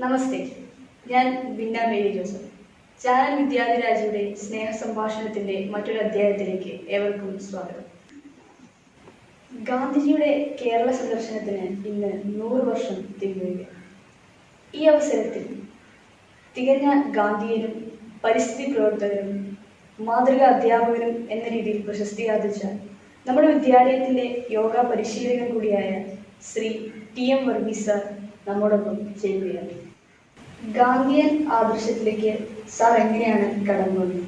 നമസ്തേ, ഞാൻ Binna Mary Joseph. Channel വിദ്യാധിരാജയുടെ സ്നേഹ സംഭാഷണത്തിന്റെ മറ്റൊരു അധ്യായത്തിലേക്ക് ഏവർക്കും സ്വാഗതം. ഗാന്ധിജിയുടെ കേരള സന്ദർശനത്തിന് ഇന്ന് 100 വർഷം തികയുകയാണ്. ഈ അവസരത്തിൽ തികഞ്ഞ ഗാന്ധിയനും പരിസ്ഥിതി പ്രവർത്തകനും മാതൃകാ അധ്യാപകനും എന്ന രീതിയിൽ പ്രശസ്തി ആർജിച്ച നമ്മുടെ വിദ്യാലയത്തിന്റെ യോഗ പരിശീലകൻ കൂടിയായ ശ്രീ TM വർഗീസ് സാർ നമ്മോടൊപ്പം ചെയ്യുകയാണ്. ഗാന്ധിയൻ ആദർശത്തിലേക്ക് സാർ എങ്ങനെയാണ് കടന്നു വന്നത്?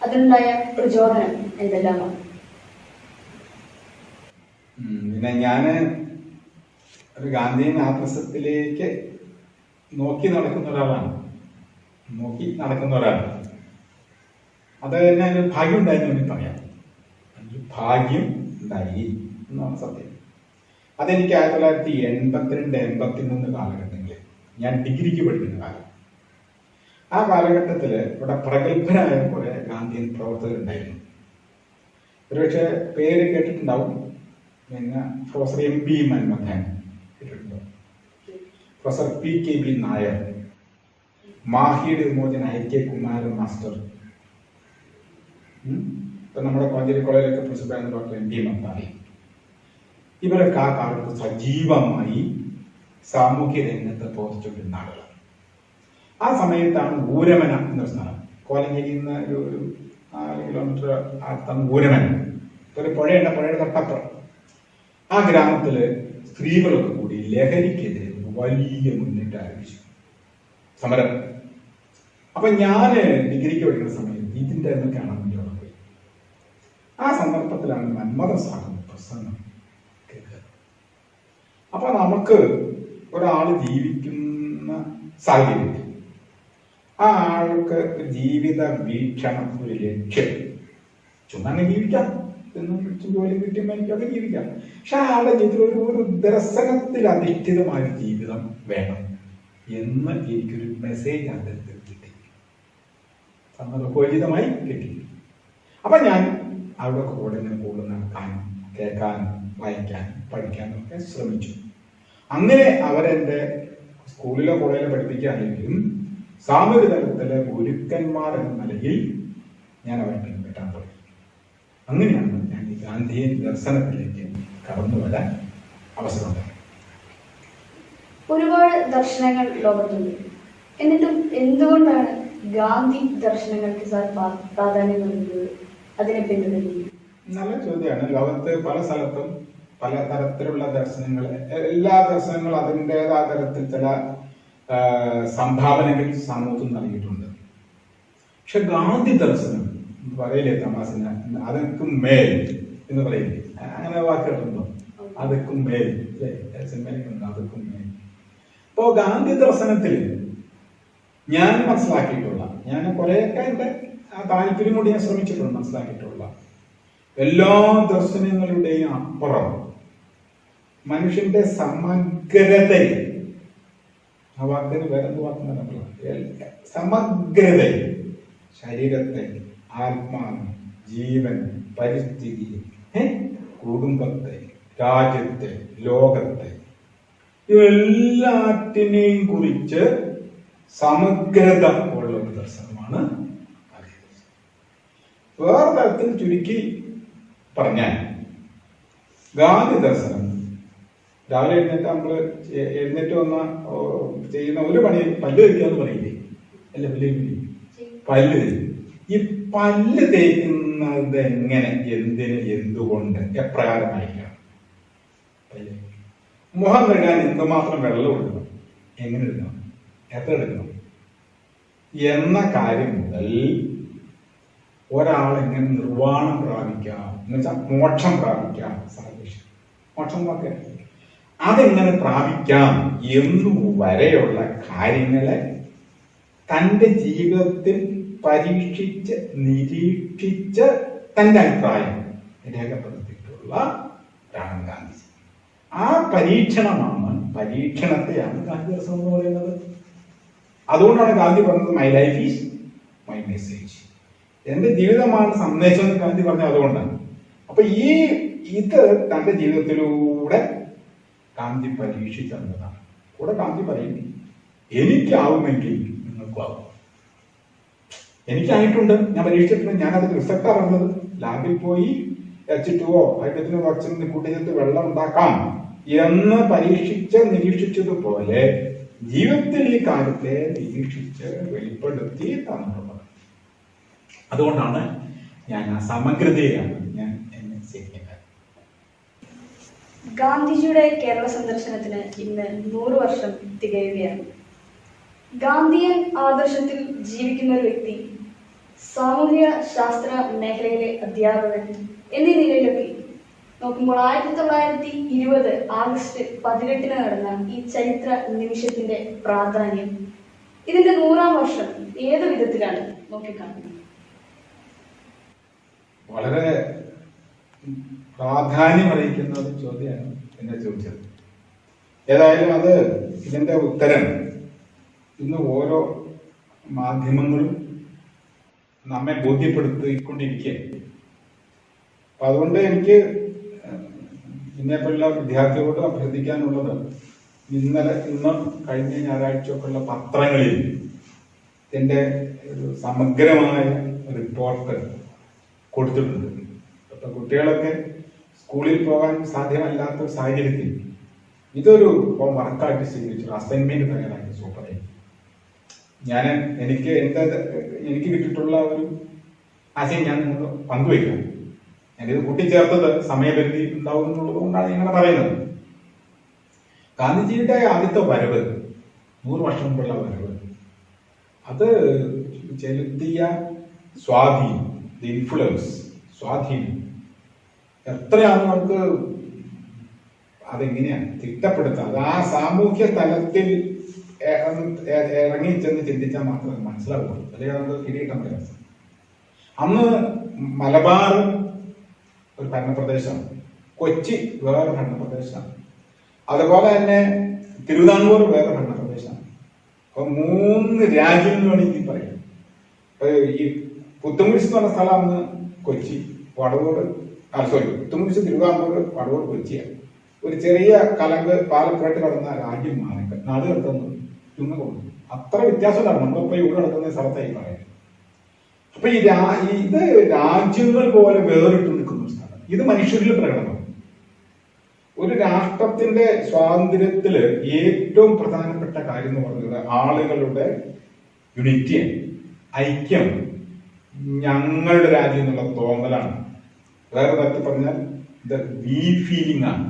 അതിനുണ്ടായ പ്രചോദനം എന്തെല്ലാമാണ്? പിന്നെ ഞാൻ ഒരു ഗാന്ധിയൻ ആദർശത്തിലേക്ക് നോക്കി നടക്കുന്ന ഒരാളാണ്. അത് തന്നെ ഒരു ഭാഗ്യം ഉണ്ടായിരുന്നു എന്ന് പറയാം. ഒരു ഭാഗ്യം ഉണ്ടായി എന്നാണ് സത്യം. അതെനിക്ക് 1982-83 കാലഘട്ടങ്ങളിൽ ഞാൻ ഡിഗ്രിക്ക് പഠിക്കുന്ന കാലം. ആ കാലഘട്ടത്തിൽ ഇവിടെ പ്രഗത്ഭരായ കുറെ ഗാന്ധിയൻ പ്രവർത്തകരുണ്ടായിരുന്നു. ഒരുപക്ഷെ പേര് കേട്ടിട്ടുണ്ടാവും. പിന്നെ പ്രൊഫസർ MB മന്മഥൻ കേട്ടിട്ടുണ്ടോ? പ്രൊഫസർ PKB നായർ, മാഹിയുടെ വിമോചന IK കുമാരൻ മാസ്റ്റർ, ഇപ്പൊ നമ്മുടെ കോഞ്ചേരി കോളേജിലൊക്കെ പ്രിൻസിപ്പൽ ഡോക്ടർ MB മന്തായി. ഇവരൊക്കെ ആ കാലത്ത് സജീവമായി സാമൂഹ്യ രംഗത്ത് പ്രവർത്തിച്ചുകൊണ്ടിരുന്ന ആളുകൾ. ആ സമയത്താണ് ഊരമന എന്നൊരു സ്ഥലം, കോലഞ്ചേരിയിൽ നിന്ന് ഒരു 4 കിലോമീറ്റർ അടുത്താണ് ഊരമന. ഒരു പുഴയുടെ തൊട്ടപ്പുറം. ആ ഗ്രാമത്തില് സ്ത്രീകളൊക്കെ കൂടി ലഹരിക്കെതിരെ വലിയ മുന്നേറ്റം ആരംഭിച്ചു, സമരം. അപ്പൊ ഞാന് ഡിഗ്രിക്ക് പഠിക്കുന്ന സമയത്ത് ഇതിന്റെ ഒന്ന് കാണാൻ വേണ്ടി അവിടെ പോയി. ആ സന്ദർഭത്തിലാണ് മന്മഥ സാറിന്റെ പ്രസംഗം കേൾക്കുക. അപ്പൊ നമുക്ക് ഒരാള് ജീവിക്കുന്ന സാഹചര്യത്തിൽ ആ ആൾക്ക് ജീവിത വീക്ഷണം, ഒരു ലക്ഷ്യം, ചുമ്മാ ജീവിക്കാം എന്നും ജോലി കിട്ടുമ്പോൾ എനിക്കൊക്കെ ജീവിക്കാം. പക്ഷെ ആ ആളുടെ ജീവിതത്തിൽ ഒരു ദർശനത്തിൽ അധിഷ്ഠിതമായ ജീവിതം വേണം എന്ന് എനിക്കൊരു മെസ്സേജ് അദ്ദേഹത്തിൽ കിട്ടി, സന്ദർഭോചിതമായി കിട്ടി. അപ്പൊ ഞാൻ അവിടെ കൂടെ കൂടുതൽ നടക്കാനും കേൾക്കാനും വായിക്കാനും പഠിക്കാനും ഒക്കെ ശ്രമിച്ചു. അങ്ങനെ അവരെന്റെ സ്കൂളിലോ കോളേജിലോ പഠിപ്പിക്കുകയാണെങ്കിലും സാമൂഹിക തലത്തിലെ ഗുരുക്കന്മാർ എന്ന നിലയിൽ ഞാൻ അവരെ പിൻപറ്റാൻ തുടങ്ങി. അങ്ങനെയാണ് ഞാൻ ഈ ഗാന്ധിയൻ ദർശനത്തിലേക്ക് കടന്നു വരാൻ അവസരമുണ്ടായി. ഒരുപാട് ദർശനങ്ങൾ ലോകത്തുണ്ട്. എന്നിട്ടും എന്തുകൊണ്ടാണ് ഗാന്ധി ദർശനങ്ങൾക്ക് സാർ പ്രാധാന്യം നൽകുന്നത്, അതിനെ പിന്തുടരുന്നത്? നല്ല ചോദ്യമാണ്. ലോകത്ത് പല സ്ഥലത്തും പല തരത്തിലുള്ള ദർശനങ്ങൾ, എല്ലാ ദർശനങ്ങളും അതിൻ്റെതായ തരത്തിൽ ചില സംഭാവനകൾ സമൂഹത്തിന് നൽകിയിട്ടുണ്ട്. പക്ഷെ ഗാന്ധി ദർശനം പറയില്ലേ തമാശന, അതൊക്കെ മേൽ എന്ന് പറയില്ലേ, അങ്ങനെ വാക്കുകളുണ്ടോ? അതൊക്കെ മേൽ, സിനിമയിലുണ്ട് അതൊക്കെ മേൽ. ഇപ്പോ ഗാന്ധി ദർശനത്തിൽ ഞാൻ മനസ്സിലാക്കിയിട്ടുള്ള, ഞാൻ കുറെയൊക്കെ എന്റെ താല്പര്യം കൊണ്ട് ഞാൻ ശ്രമിച്ചിട്ടുണ്ട് മനസ്സിലാക്കിയിട്ടുള്ള എല്ലാ ദർശനങ്ങളുടെയും അപ്പുറം മനുഷ്യന്റെ സമഗ്രതയിൽ, ആ വാക്കിന് വേറെന്ത് വാക്കുന്ന സമഗ്രതയിൽ, ശരീരത്തെ, ആത്മാവിനെ, ജീവൻ, പരിസ്ഥിതി, കുടുംബത്തെ, രാജ്യത്തെ, ലോകത്തെ, ഇവയെല്ലാറ്റിനെയും കുറിച്ച് സമഗ്രത ഉള്ള ഒരു ദർശനമാണ് വേറെ തരത്തിൽ ചുരുക്കി പറഞ്ഞാൽ ഗാന്ധി ദർശനം. രാവിലെ എഴുന്നേറ്റ് വന്ന ചെയ്യുന്ന ഒരു പണി പല്ല് തേക്കാന്ന് പറയില്ലേ, അല്ല പല്ല് ഈ പല്ല് തേക്കുന്നത് എങ്ങനെ, എന്തിന്, എന്തുകൊണ്ട്, എപ്രകാരമായിരിക്കണം, മുഖം കഴുകാൻ എന്തുമാത്രം വെള്ളം എടുക്കണം, എങ്ങനെ എടുക്കണം, എത്ര എടുക്കണം എന്ന കാര്യം മുതൽ ഒരാൾ എങ്ങനെ നിർവ്വാണം പ്രാപിക്കാം, എന്ന് വെച്ചാൽ മോക്ഷം പ്രാപിക്കാം, മോക്ഷം ഒക്കെ അതെങ്ങനെ പ്രാപിക്കാം എന്നു വരെയുള്ള കാര്യങ്ങളെ തൻ്റെ ജീവിതത്തിൽ പരീക്ഷിച്ച് നിരീക്ഷിച്ച് തൻ്റെ അഭിപ്രായം രേഖപ്പെടുത്തിയിട്ടുള്ള ഒരാളാണ് ഗാന്ധിജി. ആ പരീക്ഷണത്തെയാണ് ഗാന്ധി ദർശനം എന്ന് പറയുന്നത്. അതുകൊണ്ടാണ് ഗാന്ധി പറഞ്ഞത് my life is my message, എന്റെ ജീവിതമാണ് സന്ദേശം എന്ന് ഗാന്ധി പറഞ്ഞത് അതുകൊണ്ടാണ്. അപ്പൊ ഇത് തന്റെ ജീവിതത്തിലൂടെ ഗാന്ധി പരീക്ഷിച്ചതാണ്. കൂടെ ഗാന്ധി പറയും എനിക്കാവുമെങ്കിൽ നിങ്ങൾക്കും ആവും. എനിക്കായിട്ടുണ്ട്, ഞാൻ പരീക്ഷിച്ചിട്ടുണ്ട്. ഞാനതിന്റെ റിസൾട്ട് അറിഞ്ഞത് ലാബിൽ പോയി H2O ഹൈഡ്രജൻ ഓക്സിജൻ കൂട്ടിച്ചേർത്ത് വെള്ളം ഉണ്ടാക്കാം എന്ന് നിരീക്ഷിച്ചതുപോലെ ജീവിതത്തിൽ ഈ കാര്യത്തെ നിരീക്ഷിച്ച് വെളിപ്പെടുത്തി തന്നിട്ടുള്ളത്. അതുകൊണ്ടാണ് ഞാൻ ആ സമഗ്രതയാണ് ഞാൻ എന്നെ സ്നേഹിക്കുന്നത്. ഗാന്ധിജിയുടെ കേരള സന്ദർശനത്തിന് ഇന്ന് 100 വർഷം തികയുകയാണ്. ഗാന്ധിയൻ ആദർശത്തിൽ ജീവിക്കുന്ന ഒരു വ്യക്തി, സാമൂഹിക ശാസ്ത്ര മേഖലയിലെ അധ്യാപകൻ എന്നീ നിലയിലൊക്കെ നോക്കുമ്പോൾ 1920 ആഗസ്റ്റ് 18 നടന്ന ഈ ചരിത്ര നിമിഷത്തിന്റെ പ്രാധാന്യം, ഇതിന്റെ 100ാം വർഷം ഏത് വിധത്തിലാണ് നോക്കിക്കാണുന്നത്? വളരെ പ്രാധാന്യം അറിയിക്കുന്ന ഒരു ചോദ്യമാണ് എന്നെ ചോദിച്ചത്. ഏതായാലും അത് ഇതിന്റെ ഉത്തരം ഇന്ന് ഓരോ മാധ്യമങ്ങളും നമ്മെ ബോധ്യപ്പെടുത്തിക്കൊണ്ടിരിക്കുകയാണ്. അപ്പൊ അതുകൊണ്ട് എനിക്ക് ഇന്നേപ്പോലുള്ള വിദ്യാർത്ഥികളോട് അഭ്യർത്ഥിക്കാനുള്ളത്, ഇന്ന് കഴിഞ്ഞ ഞായറാഴ്ചയൊക്കെയുള്ള പത്രങ്ങളിൽ ഇതിന്റെ ഒരു സമഗ്രമായ റിപ്പോർട്ട് കൊടുത്തിട്ടുണ്ട്. അപ്പൊ കുട്ടികളൊക്കെ സ്കൂളിൽ പോകാൻ സാധ്യമല്ലാത്ത ഒരു സാഹചര്യത്തിൽ ഇതൊരു വർക്കായിട്ട് സ്വീകരിച്ചു, അസൈൻമെന്റ് തയ്യാറാക്കി സൂപ്പറായി. എനിക്ക് കിട്ടിയിട്ടുള്ള ഒരു ആശയം ഞാൻ നിങ്ങൾ പങ്കുവയ്ക്കാം. ഞാനിത് കൂട്ടിച്ചേർത്തത് സമയപരിധി ഉണ്ടാവും എന്നുള്ളത് കൊണ്ടാണ് ഞങ്ങൾ പറയുന്നത്. ഗാന്ധിജിയുടെ ആദ്യത്തെ വരവ്, 100 വർഷം മുമ്പുള്ള വരവ്, അത് ചെലുത്തിയ സ്വാധീനം, സ്വാധീനം എത്രയാണ് നമുക്ക് അതെങ്ങനെയാണ് തിട്ടപ്പെടുത്തുക? അത് ആ സാമൂഹ്യ തലത്തിൽ ഇറങ്ങിച്ചെന്ന് ചിന്തിച്ചാൽ മാത്രമേ മനസ്സിലാവുള്ളൂ. അല്ലെങ്കിൽ നമുക്ക് പിടികിട്ടാൻ പ്രയാസം. അന്ന് മലബാർ ഒരു ഭരണപ്രദേശമാണ്, കൊച്ചി വേറെ ഭരണപ്രദേശമാണ്, അതുപോലെ തന്നെ തിരുവിതാംകൂർ വേറെ ഭരണപ്രദേശമാണ്. അപ്പൊ 3 രാജ്യം എന്ന് വേണമെങ്കിൽ പറയാം. ഈ പുത്തുംകുരിശ് എന്ന് പറഞ്ഞ സ്ഥലം അന്ന് കൊച്ചി, പുത്തുംകുരിശ് തിരുവിതാംകൂർ, വടവൂർ കൊച്ചിയാണ്. ഒരു ചെറിയ കലങ്ക് പാലക്കാട്ട് കടന്ന രാജ്യം നാട് കിടക്കുന്നത് ഇന്ന് കൊണ്ടു. അത്ര വ്യത്യാസമാണ് നമ്മളിപ്പോ ഇവിടെ കിടക്കുന്ന സ്ഥലത്തായി പറയാം. അപ്പൊ ഇത് രാജ്യങ്ങൾ പോലെ വേറിട്ട് നിൽക്കുന്ന ഒരു സ്ഥലം. ഇത് മനുഷ്യരിൽ പ്രകടനം. ഒരു രാഷ്ട്രത്തിന്റെ സ്വാതന്ത്ര്യത്തില് ഏറ്റവും പ്രധാനപ്പെട്ട കാര്യം എന്ന് പറയുന്നത് ആളുകളുടെ യൂണിറ്റിയാണ്, ഐക്യം, ഞങ്ങളുടെ രാജ്യം എന്നുള്ള തോന്നലാണ്. വേറെ തരത്തിൽ പറഞ്ഞാൽ വി ഫീലിംഗ് ആണ്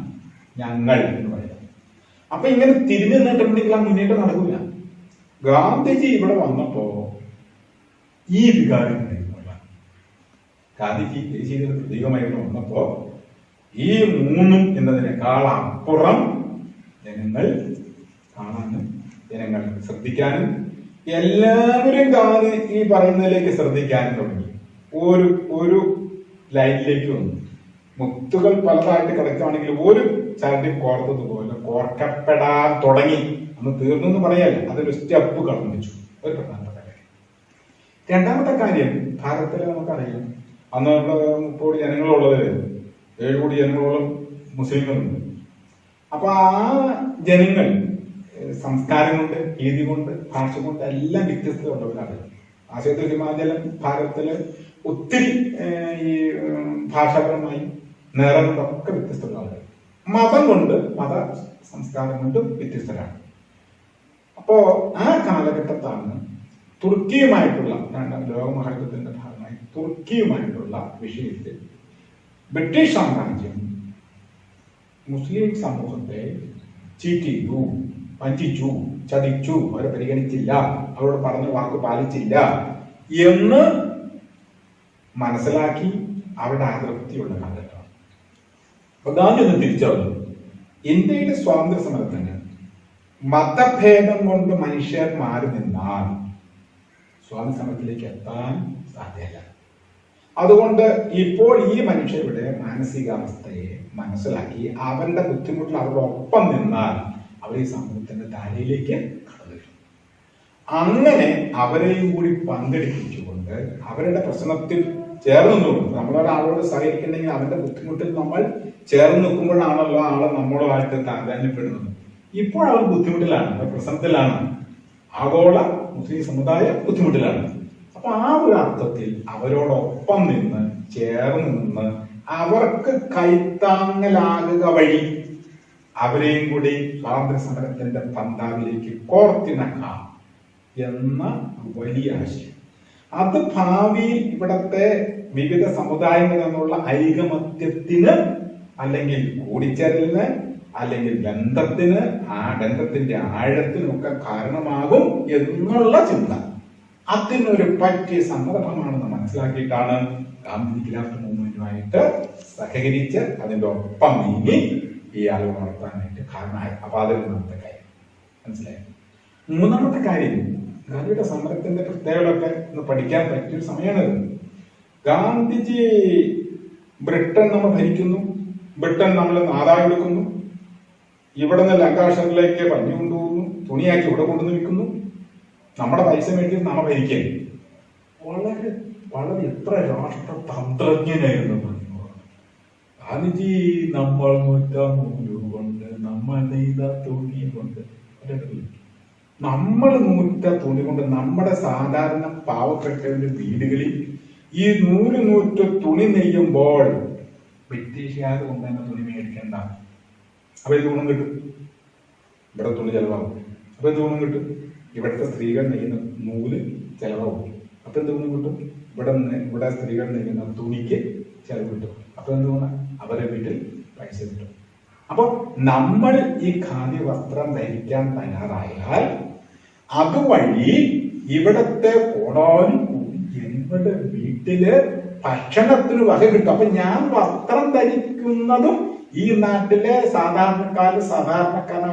ഞങ്ങൾ എന്ന് പറയുന്നത്. അപ്പൊ ഇങ്ങനെ തിരിഞ്ഞു നിന്നിട്ടുണ്ടെങ്കിൽ ആ മുന്നേറ്റം നടക്കില്ല. ഗാന്ധിജി ഇവിടെ വന്നപ്പോ ഈ വികാരം ഗാന്ധിജി ദേശീയ പ്രതീകമായിട്ട് വന്നപ്പോ ഈ 3 എന്നതിനേക്കാൾ അപ്പുറം ജനങ്ങൾ കാണാനും ജനങ്ങൾ ശ്രദ്ധിക്കാനും എല്ലാവരും ഈ പറയുന്നതിലേക്ക് ശ്രദ്ധിക്കാനും തുടങ്ങി. ഒരു ലൈനിലേക്ക് വന്നു. മുത്തുകൾ പലതായിട്ട് കിടക്കുകയാണെങ്കിൽ ഒരു ചരടി കോർത്തതുപോലെ കോർക്കപ്പെടാൻ തുടങ്ങി. അന്ന് തീർന്നു എന്ന് പറയല്ല, അതൊരു സ്റ്റെപ്പ് കടന്നു വെച്ചു. ഒരു പ്രധാനപ്പെട്ട കാര്യം. രണ്ടാമത്തെ കാര്യം, ഭാരതത്തിലെ നമുക്കറിയാം അന്ന് 30 കോടി ജനങ്ങളുള്ളത് 7 കോടി ജനങ്ങളോളം മുസ്ലിങ്ങളുണ്ട്. അപ്പൊ ആ ജനങ്ങൾ സംസ്കാരം കൊണ്ട്, രീതി കൊണ്ട്, ഭാഷ കൊണ്ട് എല്ലാം വ്യത്യസ്തതയുള്ളവരാണ്. ആശയത്തിൽ ഹിമാചലം ഭാരതത്തില് ഒത്തിരി ഈ ഭാഷാപരമായി നിറം കൊണ്ടൊക്കെ വ്യത്യസ്തങ്ങളാണ്. മതം കൊണ്ട്, മത സംസ്കാരം കൊണ്ടും വ്യത്യസ്തരാണ്. അപ്പോ ആ കാലഘട്ടത്താണ് തുർക്കിയുമായിട്ടുള്ള 2ാം ലോകമഹായുദ്ധത്തിന്റെ ഭാഗമായി തുർക്കിയുമായിട്ടുള്ള വിഷയത്തിൽ ബ്രിട്ടീഷ് സാമ്രാജ്യം മുസ്ലിം സമൂഹത്തെ ചീറ്റ് ചെയ്തു, വഞ്ചിച്ചു, ചതിച്ചു, അവരെ പരിഗണിച്ചില്ല, അവരോട് പറഞ്ഞ വാക്ക് പാലിച്ചില്ല എന്ന് മനസ്സിലാക്കി അവരുടെ അതൃപ്തിയുള്ള കാലഘട്ടമാണ്. അപ്പൊ ഗാന്ധി ഒന്ന് തിരിച്ചറിഞ്ഞു, ഇന്ത്യയുടെ സ്വാതന്ത്ര്യ സമരത്തിന് മതഭേദം കൊണ്ട് മനുഷ്യർ മാറി നിന്നാൽ സ്വാതന്ത്ര്യ സമരത്തിലേക്ക് എത്താൻ സാധ്യമല്ല. അതുകൊണ്ട് ഇപ്പോൾ ഈ മനുഷ്യരുടെ മാനസികാവസ്ഥയെ മനസ്സിലാക്കി അവരുടെ ബുദ്ധിമുട്ടിൽ അവരോടൊപ്പം നിന്നാൽ അവർ ഈ സമൂഹത്തിന്റെ ധാരയിലേക്ക് കടന്നു വരും. അങ്ങനെ അവരെയും കൂടി പങ്കെടുപ്പിച്ചുകൊണ്ട് അവരുടെ പ്രശ്നത്തിൽ ചേർന്ന് നിൽക്കും. നമ്മളൊരാളോട് സഹകരിക്കുന്നെങ്കിൽ അവന്റെ ബുദ്ധിമുട്ടിൽ നമ്മൾ ചേർന്ന് നിൽക്കുമ്പോഴാണല്ലോ ആള് നമ്മളുമായിട്ട് താല്പര്യപ്പെടുന്നത്. ഇപ്പോൾ അവർ ബുദ്ധിമുട്ടിലാണ്, പ്രശ്നത്തിലാണ്. ആഗോള മുസ്ലിം സമുദായം ബുദ്ധിമുട്ടിലാണ്. അപ്പൊ ആ ഒരു അർത്ഥത്തിൽ അവരോടൊപ്പം നിന്ന് ചേർന്ന് നിന്ന് അവർക്ക് കൈത്താങ്ങലാകുക വഴി അവരെയും കൂടി സ്വാതന്ത്ര്യ സമരത്തിന്റെ പന്താവിലേക്ക് കോർത്തിണക്കാം എന്ന വലിയ ആശയം. അത് ഭാവിയിൽ ഇവിടത്തെ വിവിധ സമുദായങ്ങളിൽ നിന്നുള്ള ഐകമത്യത്തിന് അല്ലെങ്കിൽ കൂടിച്ചേരലിന് അല്ലെങ്കിൽ ബന്ധത്തിന്, ആ ബന്ധത്തിന്റെ ആഴത്തിനൊക്കെ കാരണമാകും എന്നുള്ള ചിന്ത അതിനൊരു പറ്റിയ സന്ദർഭമാണെന്ന് മനസ്സിലാക്കിയിട്ടാണ് ഗാന്ധി ഖിലാഫത്ത് മൂവ്മെന്റുമായിട്ട് സഹകരിച്ച് അതിന്റെ ഒപ്പം നീങ്ങി ഈ ആളുകൾ നടത്താനായിട്ട് കാരണമായി. അപ്പൊ അതൊന്നാമത്തെ കാര്യം മനസ്സിലായി. മൂന്നാമത്തെ കാര്യം, ഗാന്ധിയുടെ സമരത്തിന്റെ പ്രത്യേകതയൊക്കെ ഒന്ന് പഠിക്കാൻ പറ്റിയൊരു സമയമാണിത്. ഗാന്ധിജി ബ്രിട്ടൻ നമ്മൾ ഭരിക്കുന്നു, ബ്രിട്ടൻ നമ്മൾ നാദായി എടുക്കുന്നു, ഇവിടെ നിന്ന് ലങ്കാഷറിലേക്ക് പഞ്ഞു കൊണ്ടുപോകുന്നു, തുണിയാക്കി ഇവിടെ കൊണ്ടുവന്ന് വിൽക്കുന്നു, നമ്മുടെ പൈസ മേടിച്ച് നമ്മ ഭരിക്കാൻ. വളരെ വളരെ എത്ര രാഷ്ട്രതന്ത്രജ്ഞനായിരുന്നു ഗാന്ധിജി. നമ്മൾ നൂറ്റ നൂലുകൊണ്ട്, നമ്മൾ നെയ്ത തുണി കൊണ്ട്, നമ്മൾ നൂറ്റ തുണി കൊണ്ട് നമ്മുടെ സാധാരണ പാവപ്പെട്ടവരുടെ വീടുകളിൽ ഈ നൂറ്റ തുണി നെയ്യുമ്പോൾ ബ്രിട്ടീഷുകാർ കൊണ്ട് തന്നെ തുണി മേടിക്കണ്ട. അപ്പൊ ഇത് ഗുണം കിട്ടും, ഇവിടെ തുണി ചെലവാകും. അപ്പൊ എന്ത് ഗുണം കിട്ടും? ഇവിടുത്തെ സ്ത്രീകൾ നെയ്യുന്ന നൂല് ചെലവാകും. അപ്പൊ എന്ത് ഗുണം കിട്ടും? ഇവിടെ സ്ത്രീകൾ നെയ്യുന്ന തുണിക്ക് ചെലവ് കിട്ടും. അപ്പൊ എന്ത് ഗുണം? അവരെ വീട്ടിൽ പൈസ കിട്ടും. അപ്പൊ നമ്മൾ ഈ ഖാദി വസ്ത്രം ധരിക്കാൻ തയ്യാറായാൽ അതുവഴി ഇവിടത്തെ കോടാനും എങ്ങളുടെ വീട്ടില് ഭക്ഷണത്തിന് വക കിട്ടും. അപ്പൊ ഞാൻ വസ്ത്രം ധരിക്കുന്നതും ഈ നാട്ടിലെ സാധാരണക്കാരൻ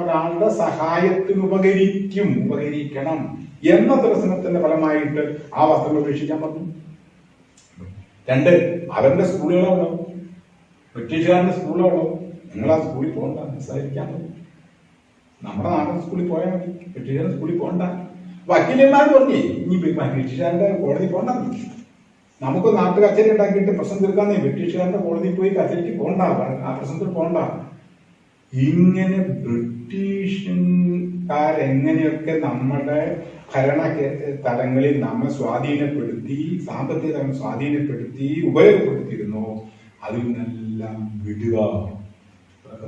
ഒരാളുടെ സഹായത്തിന് ഉപകരിക്കണം എന്ന ദർശനത്തിന്റെ ഫലമായിട്ട് ആ വസ്ത്രം ഉപേക്ഷിക്കാൻ പറഞ്ഞു. രണ്ട്, അവരുടെ സ്കൂളുകളോ ബ്രിട്ടീഷുകാരുടെ സ്കൂളുകളോ, നിങ്ങൾ ആ സ്കൂളിൽ പോകണ്ട, സംസാരിക്കാൻ പറ്റും. നമ്മുടെ നാട്ടിൽ സ്കൂളിൽ പോയാൽ മതി, ബ്രിട്ടീഷുകാരുടെ സ്കൂളിൽ പോകണ്ട. വക്കീലന്മാർ പറഞ്ഞേ ഇനി ബ്രിട്ടീഷുകാരുടെ കോടതി പോകണ്ട, നമുക്ക് നാട്ടു കച്ചേരി ഉണ്ടാക്കിയിട്ട് പ്രശ്നം തീർക്കാന്നേ, ബ്രിട്ടീഷുകാരുടെ കോടതിയിൽ പോയി കച്ചേരിക്ക് പോകണ്ട, ആ പ്രശ്നത്തിൽ പോകണ്ട. ഇങ്ങനെ ബ്രിട്ടീഷുകാരെങ്ങനെയൊക്കെ നമ്മുടെ ഭരണ തലങ്ങളിൽ നമ്മെ സ്വാധീനപ്പെടുത്തി, സാമ്പത്തിക തലം സ്വാധീനപ്പെടുത്തി ഉപയോഗപ്പെടുത്തിയിരുന്നു, അതിൽ നിന്നെല്ലാം വിടുക,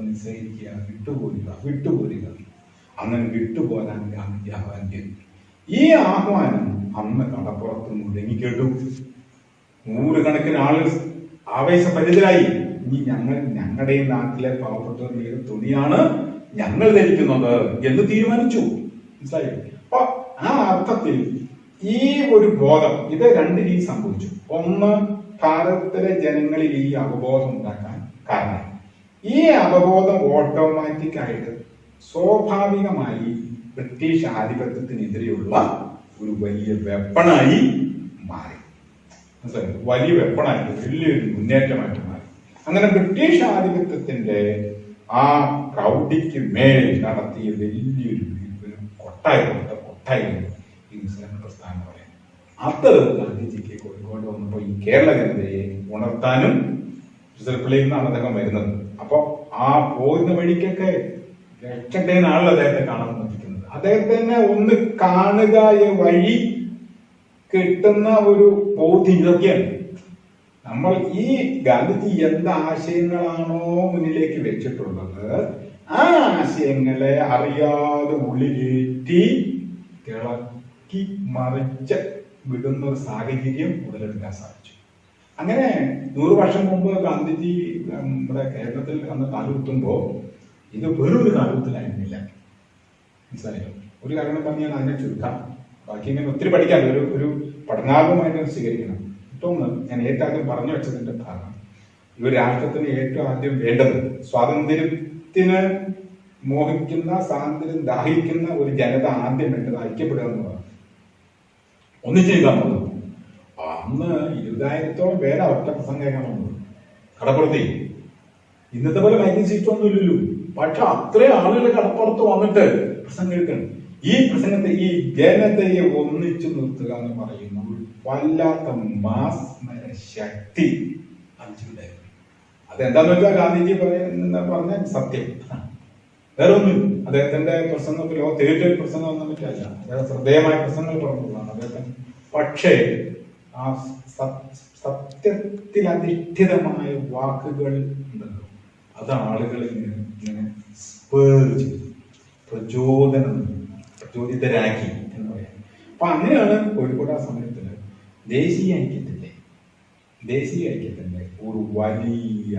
നിസ്സഹിക്കുക, വിട്ടുപോരുക. അങ്ങനെ വിട്ടുപോരാൻ ഗാന്ധിജി ആഹ്വാനം ചെയ്തു. ഈ ആഹ്വാനം അന്ന് കടപ്പുറത്ത് മുഴങ്ങിക്കേട്ടു. നൂറുകണക്കിന് ആളുകൾ ആവേശഭരിതരായി. ഇനി ഞങ്ങളുടെ ഈ നാട്ടിലെ പാവപ്പെട്ടവർ നെയ്ത തുണിയാണ് ഞങ്ങൾ ധരിക്കുന്നത് എന്ന് തീരുമാനിച്ചു. മനസ്സിലായി? അപ്പൊ ആ അർത്ഥത്തിൽ ഈ ഒരു ബോധം, ഇത് രണ്ട് രീതി സംഭവിച്ചു. ഒന്ന്, ഭാരതത്തിലെ ജനങ്ങളിൽ ഈ അവബോധം ഉണ്ടാക്കാൻ കാരണം. ഈ അവബോധം ഓട്ടോമാറ്റിക് ആയിട്ട് സ്വാഭാവികമായി ബ്രിട്ടീഷ് ആധിപത്യത്തിനെതിരെയുള്ള ഒരു വലിയ വെപ്പണായി മാറി. വലിയ വെപ്പണായിട്ട് വലിയൊരു മുന്നേറ്റമായിട്ട് മാറി. അങ്ങനെ ബ്രിട്ടീഷ് ആധിപത്യത്തിന്റെ ആ പ്രൗഢിക്ക് മേൽ നടത്തിയ വലിയൊരു കൊട്ടായിരുന്നു ഈ മുസ്ലിം പ്രസ്ഥാനം പറയുന്നത്. അത് ഗാന്ധിജിക്ക് കോഴിക്കോട് വന്നപ്പോൾ ഈ കേരള ജനതയെ ഉണർത്താനും ചിത്രപ്പള്ളിയിൽ നിന്നാണ് അദ്ദേഹം വരുന്നത്. അപ്പൊ ആ പോകുന്ന വഴിക്കൊക്കെ ലക്ഷക്കണക്കിന് ആളുകൾ അദ്ദേഹത്തെ കാണാൻ പറ്റുന്നത്. അദ്ദേഹത്തിനെ ഒന്ന് കാണുക വഴി കിട്ടുന്ന ഒരു ബോധ്യം ഇതൊക്കെയാണ്. നമ്മൾ ഈ ഗാന്ധിജി എന്ത് ആശയങ്ങളാണോ മുന്നിലേക്ക് വെച്ചിട്ടുള്ളത്, ആ ആശയങ്ങളെ അറിയാതെ ഉള്ളിലേറ്റി തിളക്കി മറിച്ച് വിടുന്ന ഒരു സാഹചര്യം ഉടലെടുക്കാൻ സാധിച്ചു. അങ്ങനെ 100 വർഷം മുമ്പ് ഗാന്ധിജി നമ്മുടെ കേരളത്തിൽ അന്ന് കാലുകുത്തുമ്പോ ഇത് വെറൊരു കാലുകുത്തലായിരുന്നില്ല. മനസ്സിലായോ? ഒരു കാരണം പറഞ്ഞാൽ അതിനെ ചുരുക്കാം, ബാക്കി ഇങ്ങനെ ഒത്തിരി പഠിക്കാൻ ഒരു പഠനാത്മകമായിട്ട് സ്വീകരിക്കണം. മറ്റൊന്ന്, ഞാൻ ഏറ്റവും പറഞ്ഞു വെച്ചതിന്റെ ഭാഗം, ഈ ഒരു രാഷ്ട്രത്തിന് ഏറ്റവും ആദ്യം വേണ്ടത് സ്വാതന്ത്ര്യത്തിന് മോഹിക്കുന്ന, സ്വാതന്ത്ര്യം ദാഹിക്കുന്ന ഒരു ജനത ആദ്യം വേണ്ടത് ഐക്യപ്പെടുക എന്നുള്ളതാണ്. ഒന്നിച്ചു നിൽക്കാൻ പോകുന്നത്. അന്ന് 20,000-ഓളം പേരാ ഒറ്റ പ്രസംഗം കേൾക്കാൻ വന്നത് കടപ്പുറത്തേ. ഇന്നത്തെ പോലെ മൈക്കിംഗ് സീറ്റ് ഒന്നും ഇല്ലല്ലോ. പക്ഷെ അത്രയും ആളുകൾ കടപ്പുറത്ത് വന്നിട്ട് പ്രസംഗം കേൾക്കണം. ഈ പ്രസംഗത്തെ, ഈ ജനതയെ ഒന്നിച്ചു നിർത്തുക എന്ന് പറയുന്ന ഒരു വല്ലാത്ത മാസ്മര ശക്തി ഗാന്ധിജിയുണ്ടായിരുന്നു. അതെന്താന്ന് വെച്ചാൽ ഗാന്ധിജി പറഞ്ഞ സത്യം. വേറെ ഒന്നും അദ്ദേഹത്തിന്റെ പ്രസംഗത്തിലോ തേറ്റൊരു പ്രസംഗം ഒന്നും പറ്റില്ല. അദ്ദേഹം ശ്രദ്ധേയമായ പ്രസംഗങ്ങൾ പറഞ്ഞതാണ് അദ്ദേഹത്തിന്. പക്ഷേ ആ സത്യത്തിൽ അധിഷ്ഠിതമായ വാക്കുകൾ ഉണ്ടല്ലോ, അത് ആളുകളെ ഇങ്ങനെ സ്പേർ ചെയ്തു, പ്രചോദിതരാക്കി എന്ന് പറയാം. അപ്പൊ അങ്ങനെയാണ് കോഴിക്കോട് ആ സമയത്തില് ദേശീയ ഐക്യത്തിന്റെ ഒരു വലിയ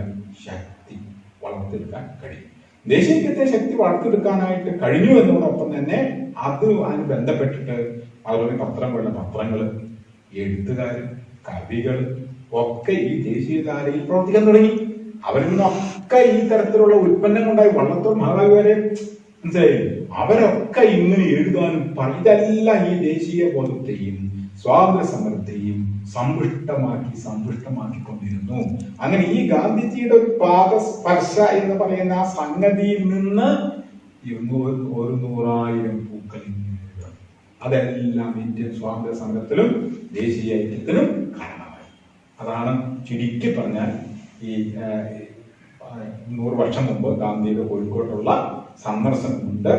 ശക്തി വളർത്തിയെടുക്കാൻ കഴിയും. ദേശീയ ഐക്യത്തെ ശക്തി വളർത്തിയെടുക്കാനായിട്ട് കഴിഞ്ഞു എന്നതോടൊപ്പം തന്നെ അതിന് ബന്ധപ്പെട്ടിട്ട് അതുപോലെ പത്രങ്ങള്, എഴുത്തുകാര്, കവികൾ ഒക്കെ ഈ ദേശീയധാരയിൽ പ്രവർത്തിക്കാൻ തുടങ്ങി. അവരിൽ നിന്നൊക്കെ ഈ തരത്തിലുള്ള ഉൽപ്പന്നങ്ങളുണ്ടായി. വള്ളത്തോൾ മഹാകവി വരെ മനസ്സിലായി. അവരൊക്കെ ഇങ്ങനെ എഴുതാനും ഇതെല്ലാം ഈ ദേശീയ ബോധത്തെയും സ്വാതന്ത്ര്യ സമരത്തെയും സമ്പുഷ്ടമാക്കിക്കൊണ്ടിരുന്നു. അങ്ങനെ ഈ ഗാന്ധിജിയുടെ ഒരു പാദസ്പർശ എന്ന് പറയുന്ന ആ സംഗതിയിൽ നിന്ന് ഒരു 100,000 പൂക്കൾ അതെല്ലാം ഇന്ത്യൻ സ്വാതന്ത്ര്യ സമരത്തിലും ദേശീയ ഐക്യത്തിനും കാരണമായി. അതാണ് ചുരുക്കി പറഞ്ഞാൽ ഈ 100 വർഷം മുമ്പ് ഗാന്ധിയുടെ കോഴിക്കോട്ടുള്ള സന്ദർശനം കൊണ്ട്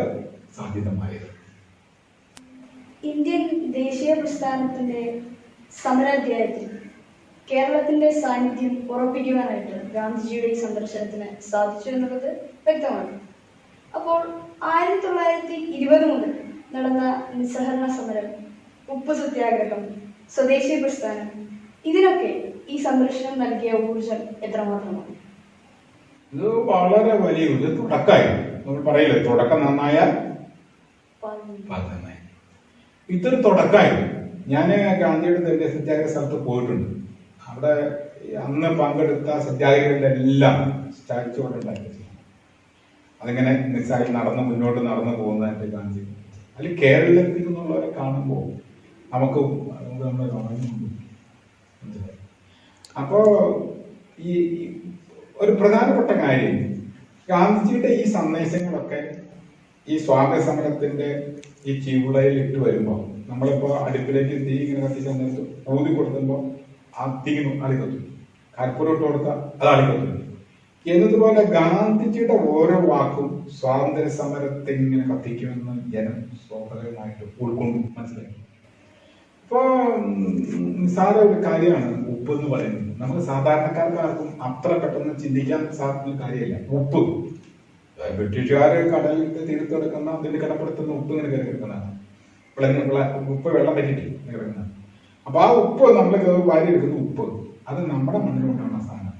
സാധ്യതമായത്. ഇന്ത്യൻ ദേശീയ പ്രസ്ഥാനത്തിന്റെ സമരാധ്യായത്തിൽ കേരളത്തിന്റെ സാന്നിധ്യം ഉറപ്പിക്കുവാനായിട്ട് ഗാന്ധിജിയുടെ ഈ സന്ദർശനത്തിന് സാധിച്ചു എന്നുള്ളത് വ്യക്തമാണ്. അപ്പോൾ 1920 മുതൽ നടന്ന നിസ്സഹകരണ സമരം, ഉപ്പ് സത്യാഗ്രഹം, സ്വദേശി പ്രസ്ഥാനം, ഇതിനൊക്കെ ഈ സന്ദർശനം നൽകിയ ഊർജം എത്രമാത്രമാണ്? ഇത് വളരെ വലിയ തുടക്കമായി. നമ്മൾ പറയില്ലേ, തുടക്കം നന്നായാൽ നന്നായി. ഇതൊരു തുടക്കമായി. ഞാൻ ഗാന്ധിയുടെ സത്യാഗ്രഹ സ്ഥലത്ത് പോയിട്ടുണ്ട്. അവിടെ അന്ന് പങ്കെടുത്ത സത്യാഗ്രഹങ്ങളെല്ലാം സ്റ്റാച്ചു കൊണ്ട് ഉണ്ടാക്കി. അതിങ്ങനെ നിസ്സായി മുന്നോട്ട് നടന്നു പോകുന്നതായിട്ട് ഗാന്ധി അല്ലെങ്കിൽ കേരളത്തിൽ നിന്നുള്ളവരെ കാണുമ്പോൾ നമുക്ക് നമ്മുടെ അപ്പോ ഈ ഒരു പ്രധാനപ്പെട്ട കാര്യം ഗാന്ധിജിയുടെ ഈ സന്ദേശങ്ങളൊക്കെ ഈ സ്വാതന്ത്ര്യ സമരത്തിന്റെ ഈ ചീവുളയിൽ ഇട്ട് വരുമ്പോൾ നമ്മളിപ്പോ അടുപ്പിലേക്ക് തീ ഇങ്ങനെ കത്തിക്കാൻ നേരത്ത് ഊതി കൊടുക്കുമ്പോൾ ആ തീ അളിക്കത്തും, കർപ്പൂരം ഇട്ട് കൊടുത്താൽ അത് അളിക്കത്തും എന്നതുപോലെ ഗാന്ധിജിയുടെ ഓരോ വാക്കും സ്വാതന്ത്ര്യ സമരത്തെ ഇങ്ങനെ കത്തിക്കുമെന്ന് ജനം സ്വാഭാവികമായിട്ട് ഉൾക്കൊണ്ടു മനസ്സിലാക്കി. ഇപ്പൊ നിസ്സാര ഒരു കാര്യമാണ് ഉപ്പ് എന്ന് പറയുന്നത്. നമ്മൾ സാധാരണക്കാർക്കാർക്കും അത്ര പെട്ടെന്ന് ചിന്തിക്കാൻ സാധിക്കുന്ന കാര്യമല്ല. ഉപ്പ് ബ്രിട്ടീഷുകാര് കടലിൽ തീർത്തെടുക്കുന്ന അതിന്റെ കടപ്പെടുത്തുന്ന ഉപ്പ് ഇങ്ങനെ കയറി കിടക്കുന്നതാണ്. ഉപ്പ് വെള്ളം പറ്റിട്ട് കിടക്കുന്നത്. അപ്പൊ ആ ഉപ്പ് നമ്മൾ വാരി എടുക്കുന്ന ഉപ്പ് അത് നമ്മുടെ മണ്ണിലുണ്ടാകുന്ന സാധനം,